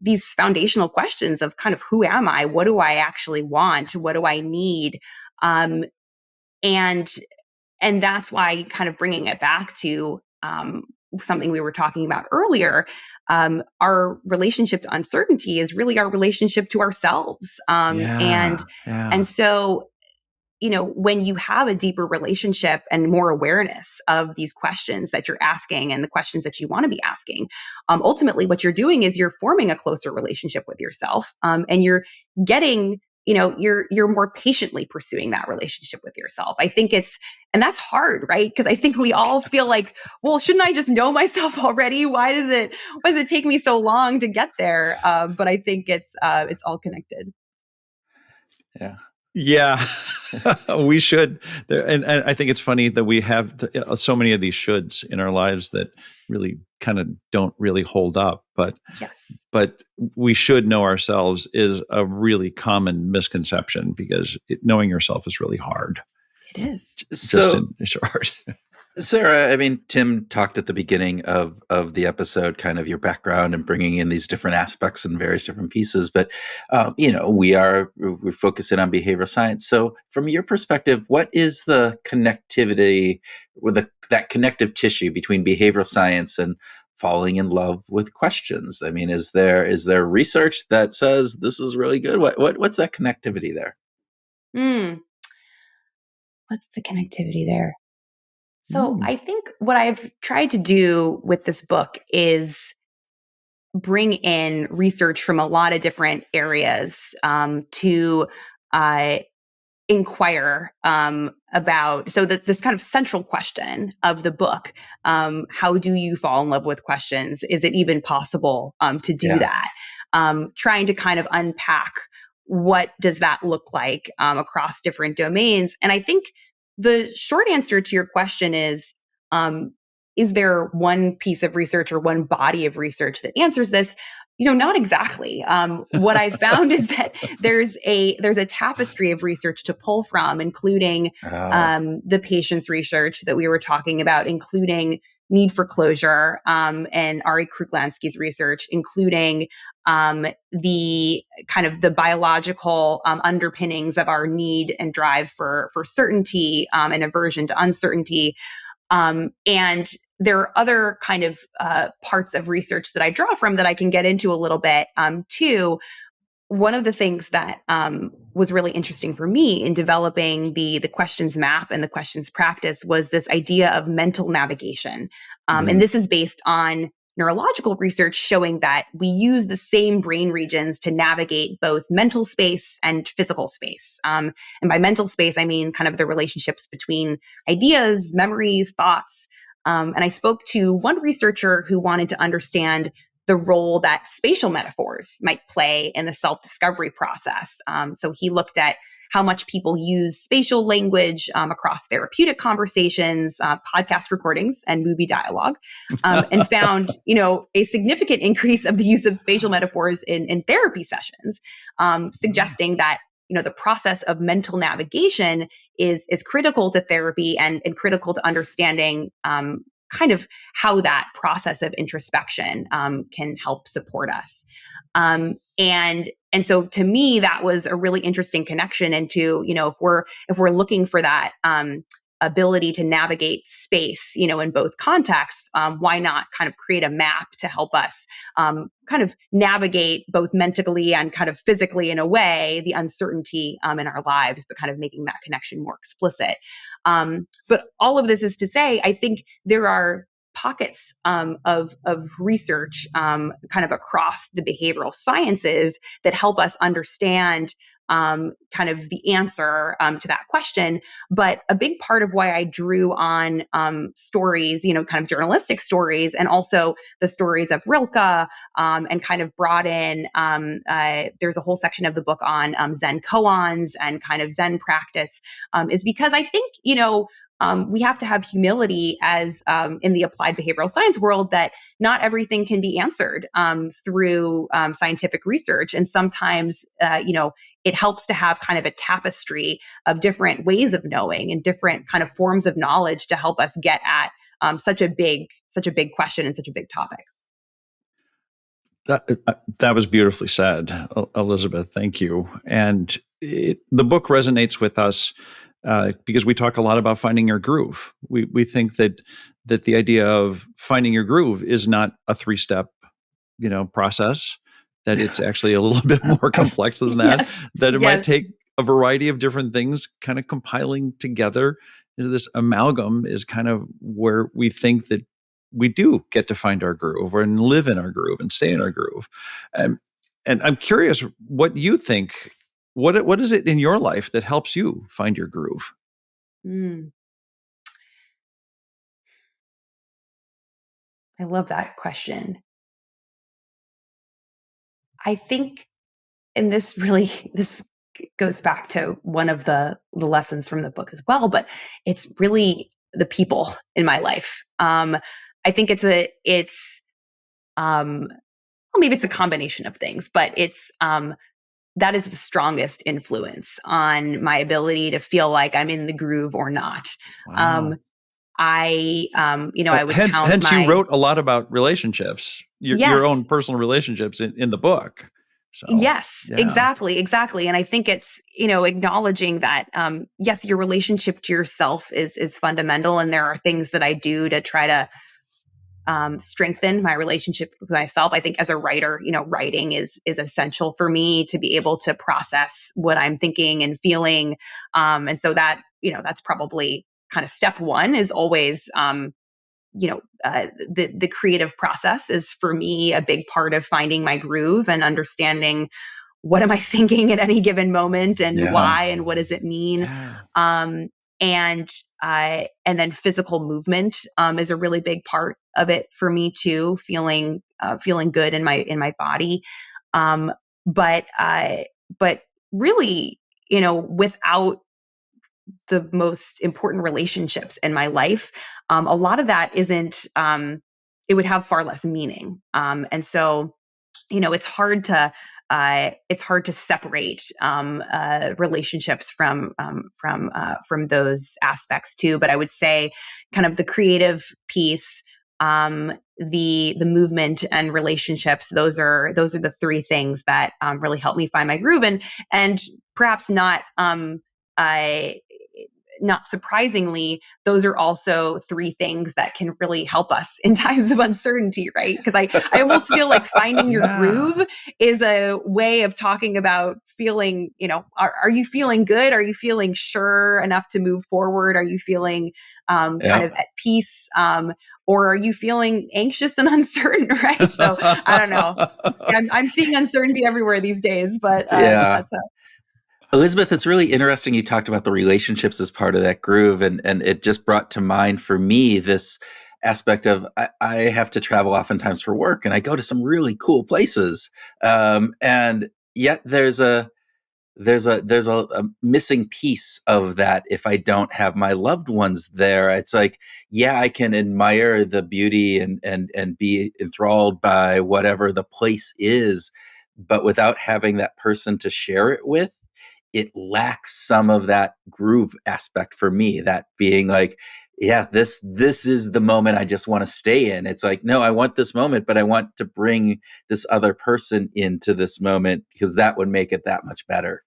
these foundational questions of kind of who am I? What do I actually want? What do I need? And that's why kind of bringing it back to something we were talking about earlier, our relationship to uncertainty is really our relationship to ourselves. And so, when you have a deeper relationship and more awareness of these questions that you're asking and the questions that you want to be asking, ultimately what you're doing is you're forming a closer relationship with yourself, and you're getting you're more patiently pursuing that relationship with yourself. I think and that's hard, right? Because I think we all feel like, well, shouldn't I just know myself already? Why does it take me so long to get there? But I think it's all connected. Yeah, we should. And I think it's funny that we have so many of these shoulds in our lives that really kind of don't really hold up. But but we should know ourselves is a really common misconception, because knowing yourself is really hard. It is. It's hard. Sarah, I mean, Tim talked at the beginning of the episode, kind of your background and bringing in these different aspects and various different pieces. But, we're focusing on behavioral science. So from your perspective, what is the connectivity with that connective tissue between behavioral science and falling in love with questions? I mean, is there research that says this is really good? What's that connectivity there? what's the connectivity there? So I think what I've tried to do with this book is bring in research from a lot of different areas to uh, inquire about this kind of central question of the book. How do you fall in love with questions? Is it even possible to do that? Trying to kind of unpack what does that look like across different domains. And I think the short answer to your question is there one piece of research or one body of research that answers this? Not exactly. What I found is that there's a tapestry of research to pull from, including the patient's research that we were talking about, including need for closure, and Ari Kruglansky's research, including the kind of the biological underpinnings of our need and drive for certainty and aversion to uncertainty. And there are other kind of parts of research that I draw from that I can get into a little bit too. One of the things that was really interesting for me in developing the questions map and the questions practice was this idea of mental navigation. And this is based on neurological research showing that we use the same brain regions to navigate both mental space and physical space. And by mental space, I mean kind of the relationships between ideas, memories, thoughts. And I spoke to one researcher who wanted to understand the role that spatial metaphors might play in the self-discovery process. So he looked at how much people use spatial language across therapeutic conversations, podcast recordings, and movie dialogue, and found, a significant increase of the use of spatial metaphors in therapy sessions, suggesting that, the process of mental navigation is critical to therapy and critical to understanding kind of how that process of introspection can help support us. And so to me, that was a really interesting connection into, if we're looking for that ability to navigate space, in both contexts, why not kind of create a map to help us kind of navigate both mentally and kind of physically in a way, the uncertainty in our lives, but kind of making that connection more explicit. But all of this is to say, I think there are pockets of research kind of across the behavioral sciences that help us understand kind of the answer to that question. But a big part of why I drew on stories, kind of journalistic stories, and also the stories of Rilke, and kind of brought in, there's a whole section of the book on Zen koans and kind of Zen practice, is because I think, we have to have humility as in the applied behavioral science world that not everything can be answered through scientific research. And sometimes, it helps to have kind of a tapestry of different ways of knowing and different kind of forms of knowledge to help us get at such a big question and such a big topic. That was beautifully said, Elizabeth. Thank you. And the book resonates with us because we talk a lot about finding your groove. We think that the idea of finding your groove is not a 3-step, process. That it's actually a little bit more complex than that. Yes. That it might take a variety of different things, kind of compiling together. This amalgam is kind of where we think that we do get to find our groove and live in our groove and stay in our groove. And I'm curious what you think. What is it in your life that helps you find your groove? I love that question. I think, and this goes back to one of the lessons from the book as well, but it's really the people in my life. I think maybe it's a combination of things, but it's that is the strongest influence on my ability to feel like I'm in the groove or not. Wow. I would hence you wrote a lot about relationships, your own personal relationships in the book. So yes, yeah. exactly. And I think it's, acknowledging that, yes, your relationship to yourself is fundamental. And there are things that I do to try to strengthen my relationship with myself. I think as a writer, writing is essential for me to be able to process what I'm thinking and feeling. And so that that's probably kind of step one, is always, the creative process is for me a big part of finding my groove and understanding what am I thinking at any given moment and why, and what does it mean? Yeah. And then physical movement is a really big part of it for me too. Feeling good in my body, but really, without the most important relationships in my life, a lot of that isn't. It would have far less meaning, and so it's hard to separate relationships from those aspects too. But I would say, kind of the creative piece, the movement and relationships. Those are the three things that really help me find my groove, and perhaps not surprisingly, those are also three things that can really help us in times of uncertainty, right? Because I almost feel like finding your groove is a way of talking about feeling, are you feeling good? Are you feeling sure enough to move forward? Are you feeling kind of at peace? Or are you feeling anxious and uncertain, right? So I don't know. I'm seeing uncertainty everywhere these days, but that's Elizabeth, it's really interesting you talked about the relationships as part of that groove, and it just brought to mind for me this aspect of I have to travel oftentimes for work, and I go to some really cool places, and yet there's a missing piece of that if I don't have my loved ones there. It's like, yeah, I can admire the beauty and be enthralled by whatever the place is, but without having that person to share it with, it lacks some of that groove aspect for me, that being like, yeah, this is the moment I just want to stay in. It's like, no, I want this moment, but I want to bring this other person into this moment, because that would make it that much better.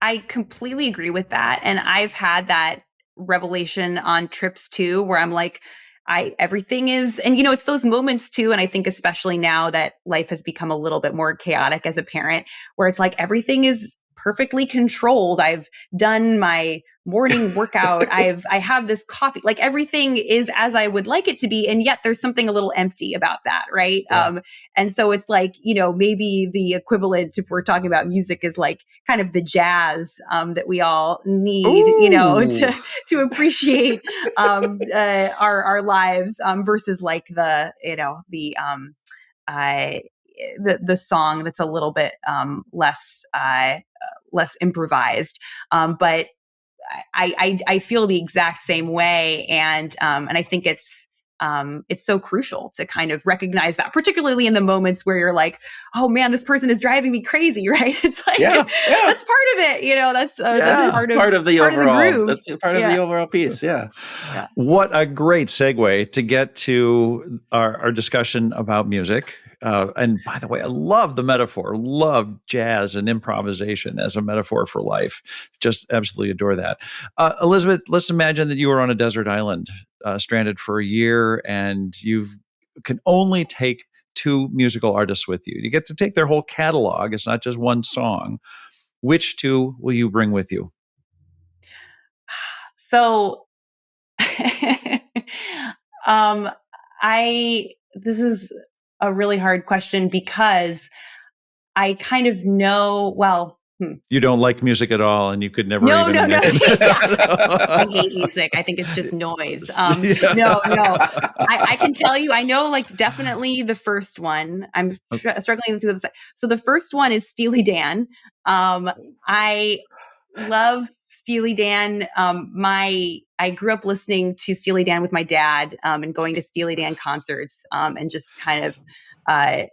I completely agree with that. And I've had that revelation on trips too, where I'm like, everything is, and it's those moments too. And I think especially now that life has become a little bit more chaotic as a parent, where it's like everything is perfectly controlled. I've done my morning workout. I have this coffee, like everything is as I would like it to be. And yet there's something a little empty about that. Right. Yeah. And so it's like, maybe the equivalent, if we're talking about music, is like kind of the jazz that we all need, to appreciate our lives, versus like the song that's a little bit less improvised. But I feel the exact same way, and I think it's so crucial to kind of recognize that, particularly in the moments where you're like, oh man, this person is driving me crazy, right? It's like, that's part of it, that's part of the groove. That's part of the overall piece. Yeah. What a great segue to get to our discussion about music. And by the way, I love the metaphor, love jazz and improvisation as a metaphor for life. Just absolutely adore that. Elizabeth, let's imagine that you were on a desert island, stranded for a year, and you can only take two musical artists with you. You get to take their whole catalog. It's not just one song. Which two will you bring with you? So, this is a really hard question, because I kind of know, you don't like music at all, and you could never No. imagine. I hate music. I think it's just noise. No. I can tell you, I know, like, definitely the first one. I'm struggling through this. So the first one is Steely Dan. I love Steely Dan. I grew up listening to Steely Dan with my dad, and going to Steely Dan concerts, and just kind of,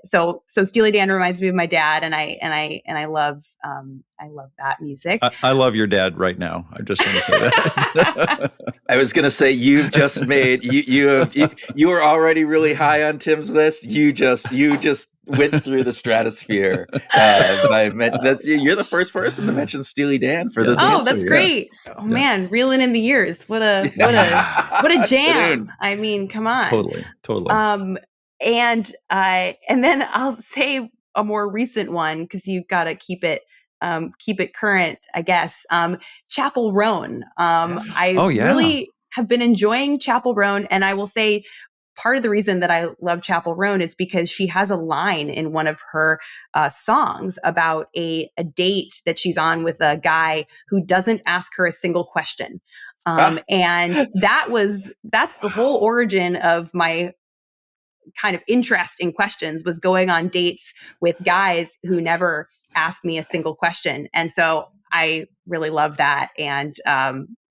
so Steely Dan reminds me of my dad, and I love that music. I love your dad right now. I just want to say that. I was going to say, you've just made you were already really high on Tim's list. You just went through the stratosphere. You're the first person to mention Steely Dan for this. Oh, answer. That's great. Oh man, reeling in the years. What a jam. I mean, come on. Totally. And then I'll say a more recent one, because you got to keep it keep it current, I guess. Chapel Roan. I Oh, yeah. really have been enjoying Chapel Roan, and I will say part of the reason that I love Chapel Roan is because she has a line in one of her songs about a date that she's on with a guy who doesn't ask her a single question. And that's the whole origin of my kind of interest in questions, was going on dates with guys who never asked me a single question. And so I really love that. And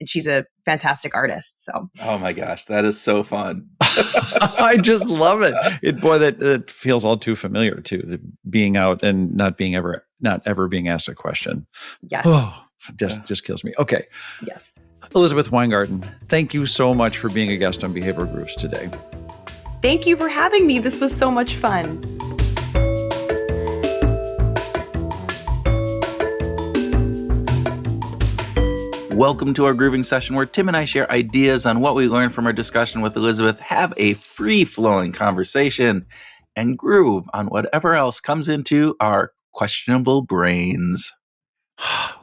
she's a fantastic artist. So, Oh my gosh, that is so fun. I just love it. That feels all too familiar too. The being out and not ever being asked a question. yes. Oh, just kills me. Okay. Yes. Elizabeth Weingarten, thank you so much for being a guest on Behavioral Grooves today. Thank you for having me. This was so much fun. Welcome to our grooving session where Tim and I share ideas on what we learned from our discussion with Elizabeth, have a free-flowing conversation, and groove on whatever else comes into our questionable brains.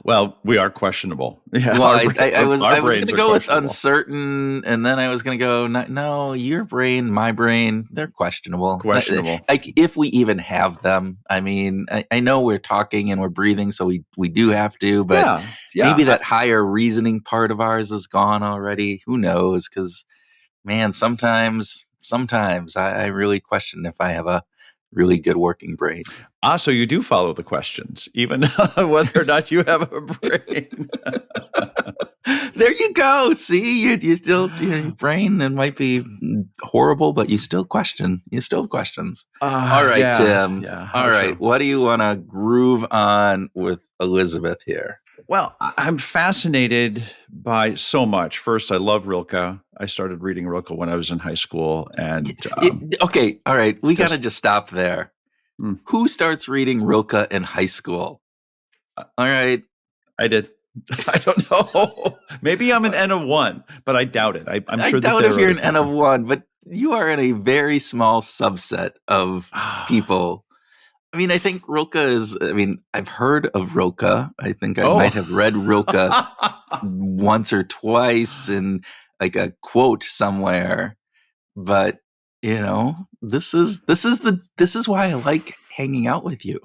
Well, we are questionable. Yeah, Well, I was going brains to are go with questionable. uncertain, and then I was going to go, no, your brain, my brain, they're questionable. Questionable. Like, if we even have them. I mean, I know we're talking and we're breathing, so we do have to, but maybe that higher reasoning part of ours is gone already. Who knows? Because, man, sometimes I really question if I have a really good working brain. So you do follow the questions, even whether or not you have a brain. There you go. See, you still, your brain, it might be horrible, but you still question. You still have questions. All right, Tim. Yeah. All right. True. What do you want to groove on with Elizabeth here? Well, I'm fascinated by so much. First, I love Rilke. I started reading Rilke when I was in high school. And okay. All right. We got to just stop there. Hmm. Who starts reading Rilke in high school? All right. I did. I don't know. Maybe I'm an N of one, but I doubt it. I'm sure I doubt if you're an N of one, but you are in a very small subset of people. I mean, I think Rilke is, I've heard of Rilke. I think I might have read Rilke once or twice in like a quote somewhere. But, this is why I like hanging out with you.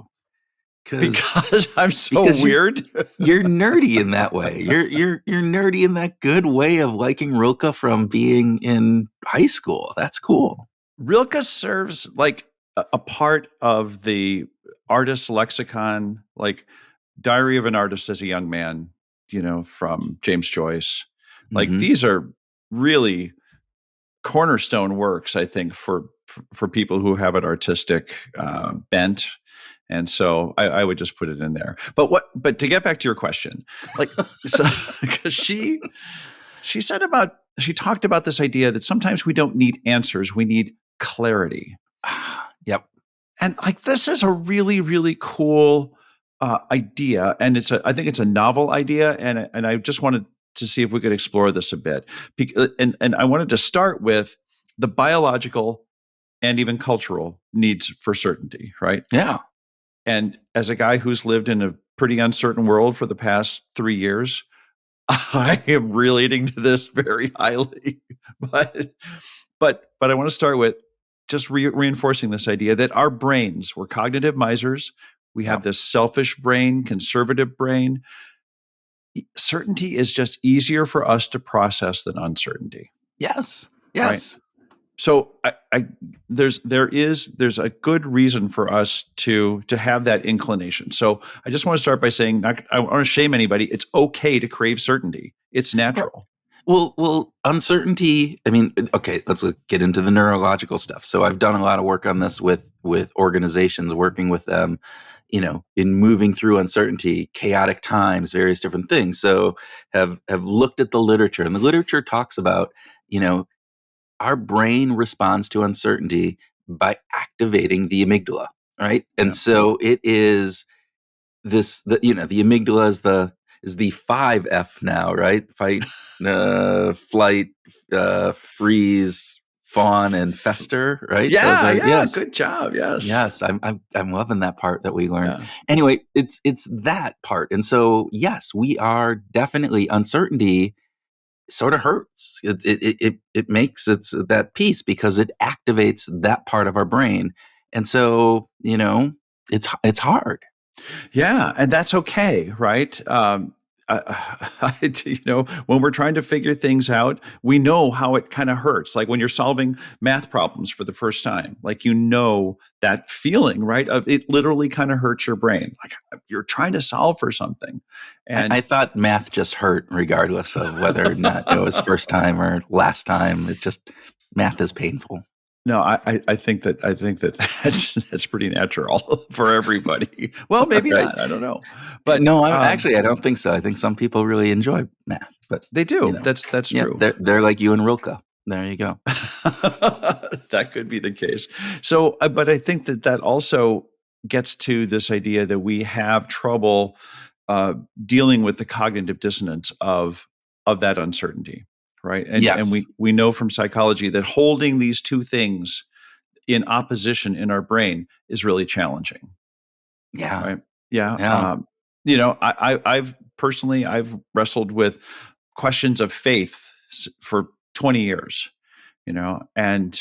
Because I'm so weird. You're nerdy in that way. You're nerdy in that good way of liking Rilke from being in high school. That's cool. Rilke serves like a part of the artist's lexicon, like Diary of an Artist as a Young Man, from James Joyce. Like these are really cornerstone works, I think, for people who have an artistic bent. And so I would just put it in there. But to get back to your question, like, because she talked about this idea that sometimes we don't need answers, we need clarity. Yep. And like, this is a really, really cool idea. And I think it's a novel idea. And I just wanted to see if we could explore this a bit. And I wanted to start with the biological and even cultural needs for certainty, right? Yeah. And as a guy who's lived in a pretty uncertain world for the past 3 years, I am relating to this very highly. But I want to start with just reinforcing this idea that our brains, we're cognitive misers. We have this selfish brain, conservative brain. Certainty is just easier for us to process than uncertainty. Yes. Right? So there's a good reason for us to have that inclination. So I just want to start by saying, I don't want to shame anybody. It's okay to crave certainty. It's natural. Well, uncertainty. Okay, let's get into the neurological stuff. So I've done a lot of work on this with organizations, working with them, in moving through uncertainty, chaotic times, various different things. So have looked at the literature, and the literature talks about, our brain responds to uncertainty by activating the amygdala, right? And so it is the amygdala is the 5F now, right? Fight, flight, freeze, fawn and fester, right? Those Yeah, are yeah, yes. good job. Yes. Yes, I'm loving that part that we learned. Yeah. Anyway, it's that part. And so yes, we are definitely uncertainty sort of hurts. It makes it's that piece because it activates that part of our brain. And so, it's hard. Yeah, and that's okay, right? When we're trying to figure things out, we know how it kind of hurts. Like when you're solving math problems for the first time, like that feeling, right? Of it literally kind of hurts your brain. Like you're trying to solve for something, I and thought math just hurt regardless of whether or not it was first time or last time. It just math is painful. no, I think that that's pretty natural for everybody. Well, maybe Right. not. I don't know, but No, I don't think so. I think some people really enjoy math, but they do. That's yeah, true. they're like you and Rilke. There you go. That could be the case. So, but I think that also gets to this idea that we have trouble uh, dealing with the cognitive dissonance of that uncertainty, right? And Yes. we know from psychology that holding these two things in opposition in our brain is really challenging, Yeah. right? Yeah. Yeah. I've personally I've wrestled with questions of faith for 20 years, and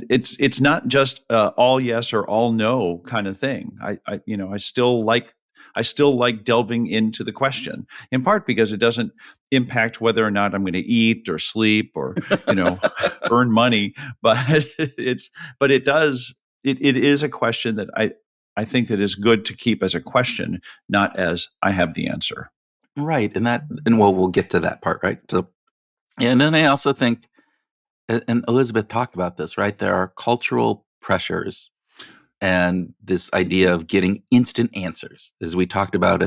it's not just all yes or all no kind of thing. I still like delving into the question, in part because it doesn't impact whether or not I'm going to eat or sleep or earn money, but it does it is a question that I think that is good to keep as a question, not as I have the answer. Right. And well, we'll get to that part, right? So, and then I also think, and Elizabeth talked about this, right? There are cultural pressures and this idea of getting instant answers, as we talked about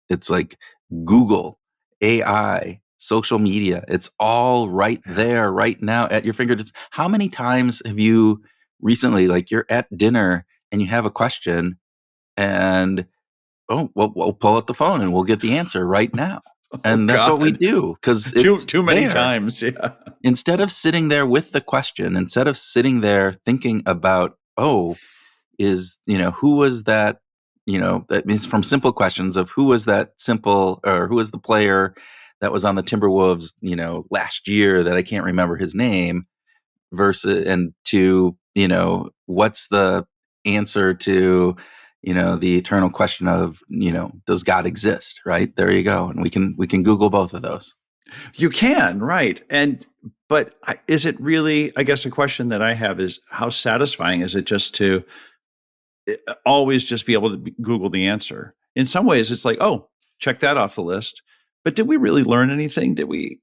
it's like Google, AI, social media. It's all right there, right now at your fingertips. How many times have you recently, like you're at dinner and you have a question and oh, well, we'll pull out the phone and we'll get the answer right now. Oh And that's what we God, do because too it's too many there. times. Yeah. Instead of sitting there with the question, instead of sitting there thinking about, oh, who was that? That means from simple questions of who was that simple or who was the player that was on the Timberwolves, last year that I can't remember his name versus and to what's the answer to the eternal question of does God exist, right? There you go, and we can Google both of those. You can, right. Is it really, I guess a question that I have is how satisfying is it just to always just be able to Google the answer? In some ways, it's like, oh, check that off the list. But did we really learn anything? Did we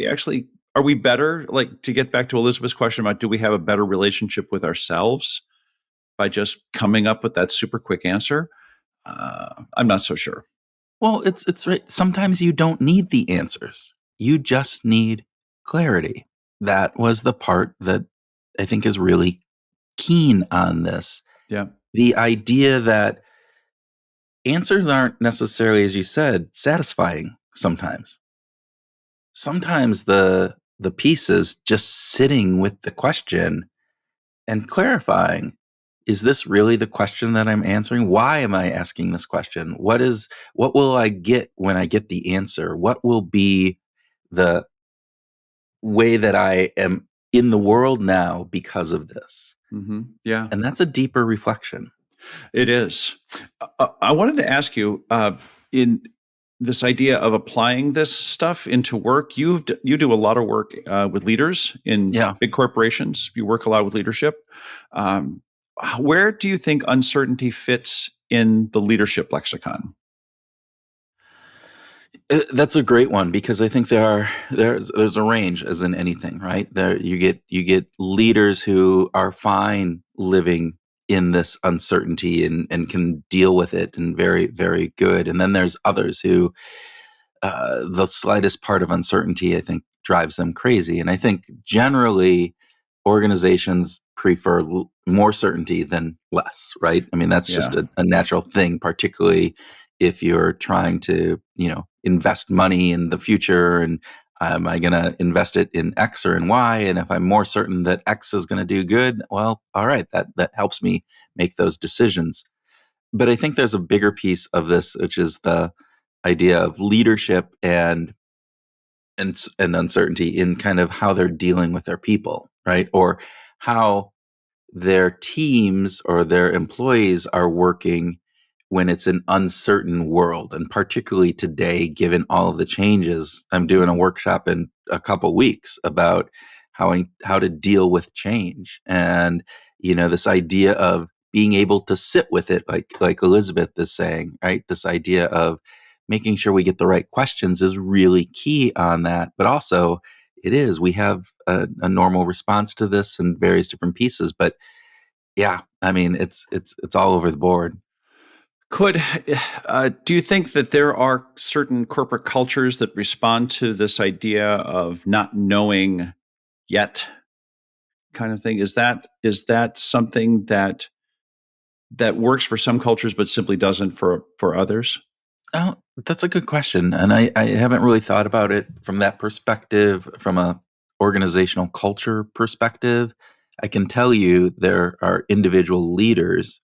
actually, are we better? Like to get back to Elizabeth's question about do we have a better relationship with ourselves by just coming up with that super quick answer? I'm not so sure. Well, it's right. Sometimes you don't need the answers. You just need clarity. That was the part that I think is really keen on this. Yeah. The idea that answers aren't necessarily, as you said, satisfying sometimes. Sometimes the piece is just sitting with the question and clarifying, is this really the question that I'm answering? Why am I asking this question? What will I get when I get the answer? What will be the way that I am in the world now because of this? Yeah. And that's a deeper reflection. It is. I wanted to ask you in this idea of applying this stuff into work. You do a lot of work with leaders in Yeah. big corporations. You work a lot with leadership. Um, where do you think uncertainty fits in the leadership lexicon? That's a great one because I think there's a range as in anything, right? There you get leaders who are fine living in this uncertainty and can deal with it and very, very good. And then there's others who the slightest part of uncertainty, I think, drives them crazy. And I think generally organizations prefer more certainty than less, right? I mean, that's just Yeah. a natural thing, particularly if you're trying to, invest money in the future and am I going to invest it in X or in Y? And if I'm more certain that X is going to do good, well, all right, that helps me make those decisions. But I think there's a bigger piece of this, which is the idea of leadership and uncertainty in kind of how they're dealing with their people, right? Or how their teams or their employees are working when it's an uncertain world. And particularly today, given all of the changes, I'm doing a workshop in a couple weeks about how to deal with change. And, this idea of being able to sit with it, like Elizabeth is saying, right? This idea of making sure we get the right questions is really key on that. But also, we have a normal response to this in various different pieces. But yeah, I mean, it's all over the board. Could do you think that there are certain corporate cultures that respond to this idea of not knowing yet, kind of thing? Is that something that works for some cultures but simply doesn't for others? Oh, that's a good question, and I haven't really thought about it from that perspective, from a organizational culture perspective. I can tell you there are individual leaders,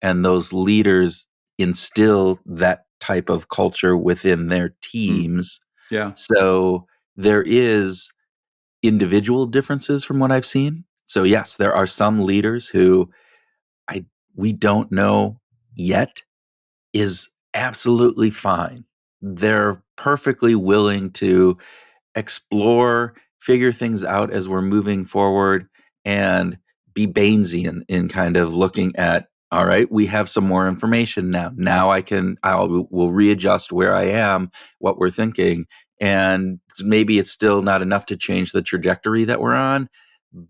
and those leaders instill that type of culture within their Mm, teams. yeah. So there is individual differences from what I've seen. So yes, there are some leaders who I we don't know yet is absolutely fine. They're perfectly willing to explore, figure things out as we're moving forward, and be Bainesian in kind of looking at, all right, we have some more information now. Now will readjust where I am, what we're thinking. And maybe it's still not enough to change the trajectory that we're on,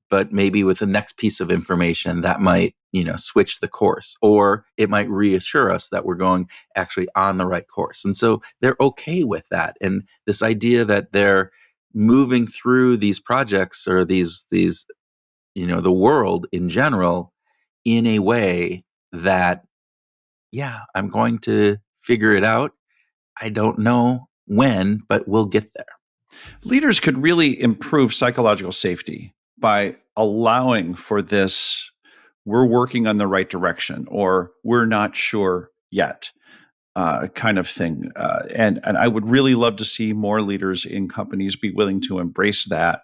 but maybe with the next piece of information that might, switch the course, or it might reassure us that we're going actually on the right course. And so they're okay with that. And this idea that they're moving through these projects or these the world in general in a way that, yeah, I'm going to figure it out. I don't know when, but we'll get there. Leaders could really improve psychological safety by allowing for this, we're working on the right direction, or we're not sure yet, kind of thing. And I would really love to see more leaders in companies be willing to embrace that,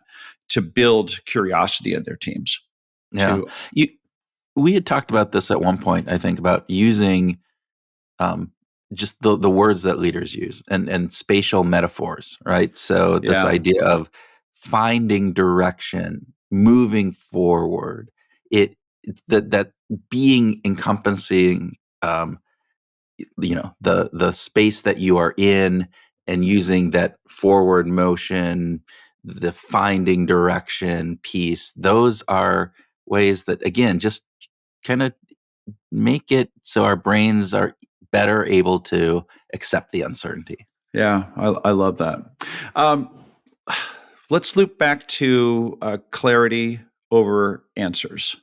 to build curiosity in their teams. Yeah. To You We had talked about this at one point, I think, about using um, just the words that leaders use and spatial metaphors, right? So this Yeah, idea of finding direction, moving forward, it's that being encompassing, the space that you are in, and using that forward motion, the finding direction piece. Those are ways that, again, just kind of make it so our brains are better able to accept the uncertainty. yeah, I love that. Um, let's loop back to clarity over answers.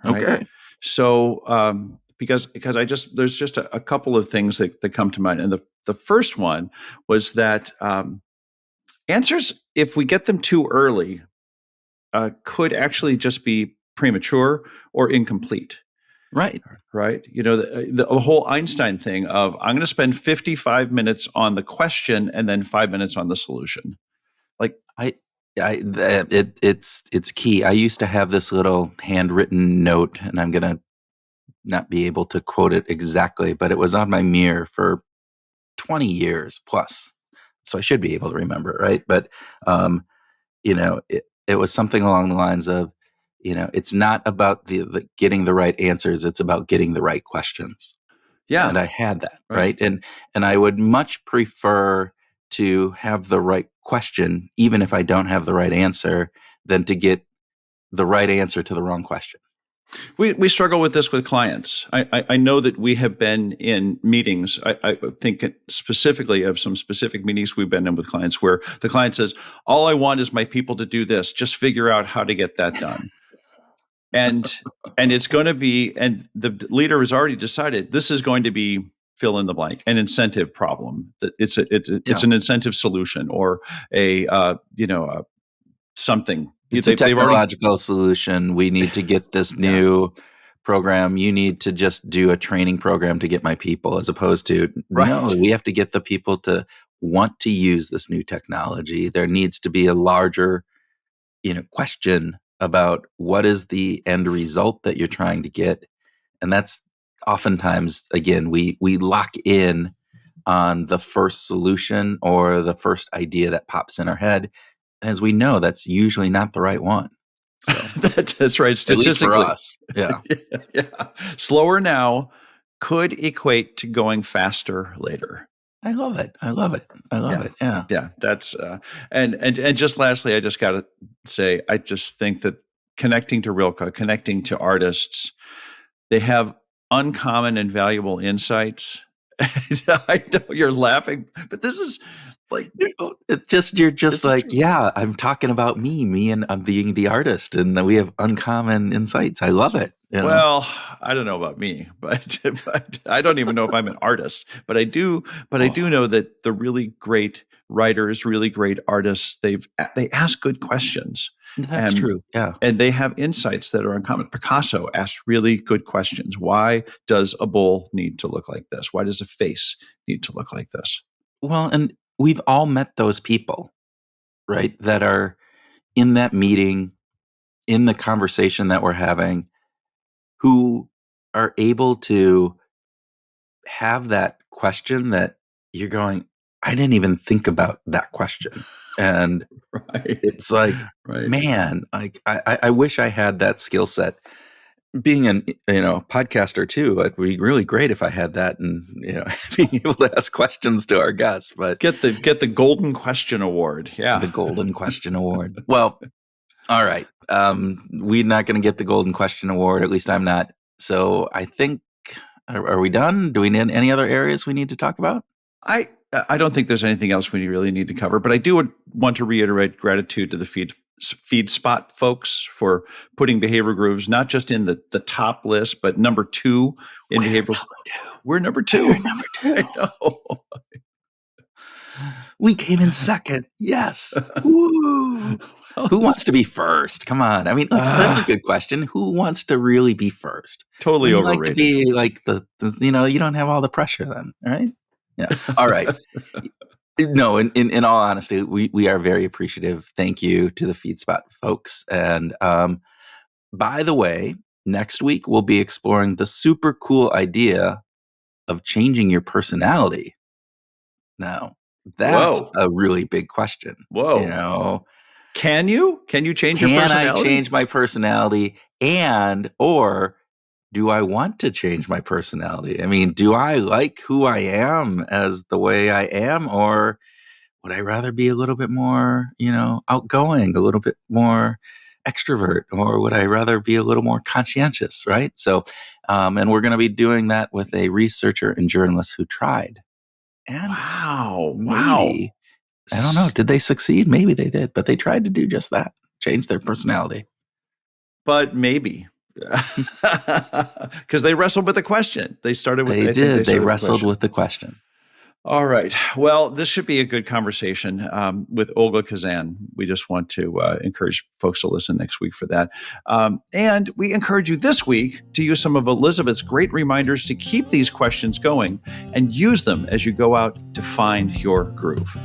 Right. Okay. So, because there's just a couple of things that come to mind, and the first one was that answers, if we get them too early, could actually just be premature or incomplete. Right. Right? The whole Einstein thing of, I'm going to spend 55 minutes on the question and then 5 minutes on the solution. Like, I it's key. I used to have this little handwritten note, and I'm gonna not be able to quote it exactly, but it was on my mirror for 20 years plus. So I should be able to remember it, right? But um, it was something along the lines of, it's not about the getting the right answers, it's about getting the right questions. yeah, And I had that, right. right? And I would much prefer to have the right question, even if I don't have the right answer, than to get the right answer to the wrong question. We struggle with this with clients. I know that we have been in meetings. I think specifically of some specific meetings we've been in with clients where the client says, "All I want is my people to do this. Just figure out how to get that done." And and it's going to be, and the leader has already decided this is going to be fill in the blank, an incentive problem. That it's an incentive solution or something. It's a They've already technological solution. We need to get this Yeah. new program. You need to just do a training program to get my people, as opposed to, Right. no, we have to get the people to want to use this new technology. There needs to be a larger, question about what is the end result that you're trying to get. And that's oftentimes, again, we lock in on the first solution or the first idea that pops in our head. And as we know, that's usually not the right one. So That's right. at least for Statistically, us. Yeah. yeah. Slower now could equate to going faster later. I love it. I love it. I love it. Yeah. Yeah, that's and just lastly, I just got to say, I just think that connecting to Rilke, connecting to artists, they have uncommon and valuable insights. I know you're laughing, but this is like It's just, you're just this is like, true. yeah, I'm talking about me and I'm being the artist, and we have uncommon insights. I love it. Well, I don't know about me, but I don't even know if I'm an artist. But I do know that the really great writers, really great artists, they ask good questions. That's And true. Yeah. and they have insights that are uncommon. Picasso asked really good questions. Why does a bull need to look like this? Why does a face need to look like this? Well, and we've all met those people, right? That are in that meeting, in the conversation that we're having, who are able to have that question that you're going, I didn't even think about that question. And Right. it's like, Right. man, like I wish I had that skill set. Being an podcaster too, it'd be really great if I had that, and being able to ask questions to our guests. But Get the Golden Question Award. Yeah. the Golden Question Award. Well, all right. We're not going to get the Golden Question Award. At least I'm not. So I think, are we done? Do we need any other areas we need to talk about? I don't think there's anything else we really need to cover, but I do want to reiterate gratitude to the feed spot folks for putting Behavior Grooves not just in the top list, but number 2 in behavioral. We're number 2. We're number 2. I know. We came in second. Yes. Woo. Who wants to be first? Come on. I mean, that's a good question. Who wants to really be first? Totally You overrated. like to be like the you don't have all the pressure then, right? Yeah. All right. No, in all honesty, we are very appreciative. Thank you to the FeedSpot folks. And by the way, next week we'll be exploring the super cool idea of changing your personality. Now, that's a really big question. Whoa. Can you change your Can personality? I change my personality, or do I want to change my personality? I mean, do I like who I am as the way I am, or would I rather be a little bit more, outgoing, a little bit more extrovert, or would I rather be a little more conscientious, right? So, and we're going to be doing that with a researcher and journalist who tried. And Wow. maybe, I don't know, did they succeed? Maybe they did, but they tried to do just that, change their personality. But maybe. Because they wrestled with the question. They started with. They wrestled with the question. All right. Well, this should be a good conversation with Olga Kazan. We just want to encourage folks to listen next week for that. And we encourage you this week to use some of Elizabeth's great reminders to keep these questions going and use them as you go out to find your groove.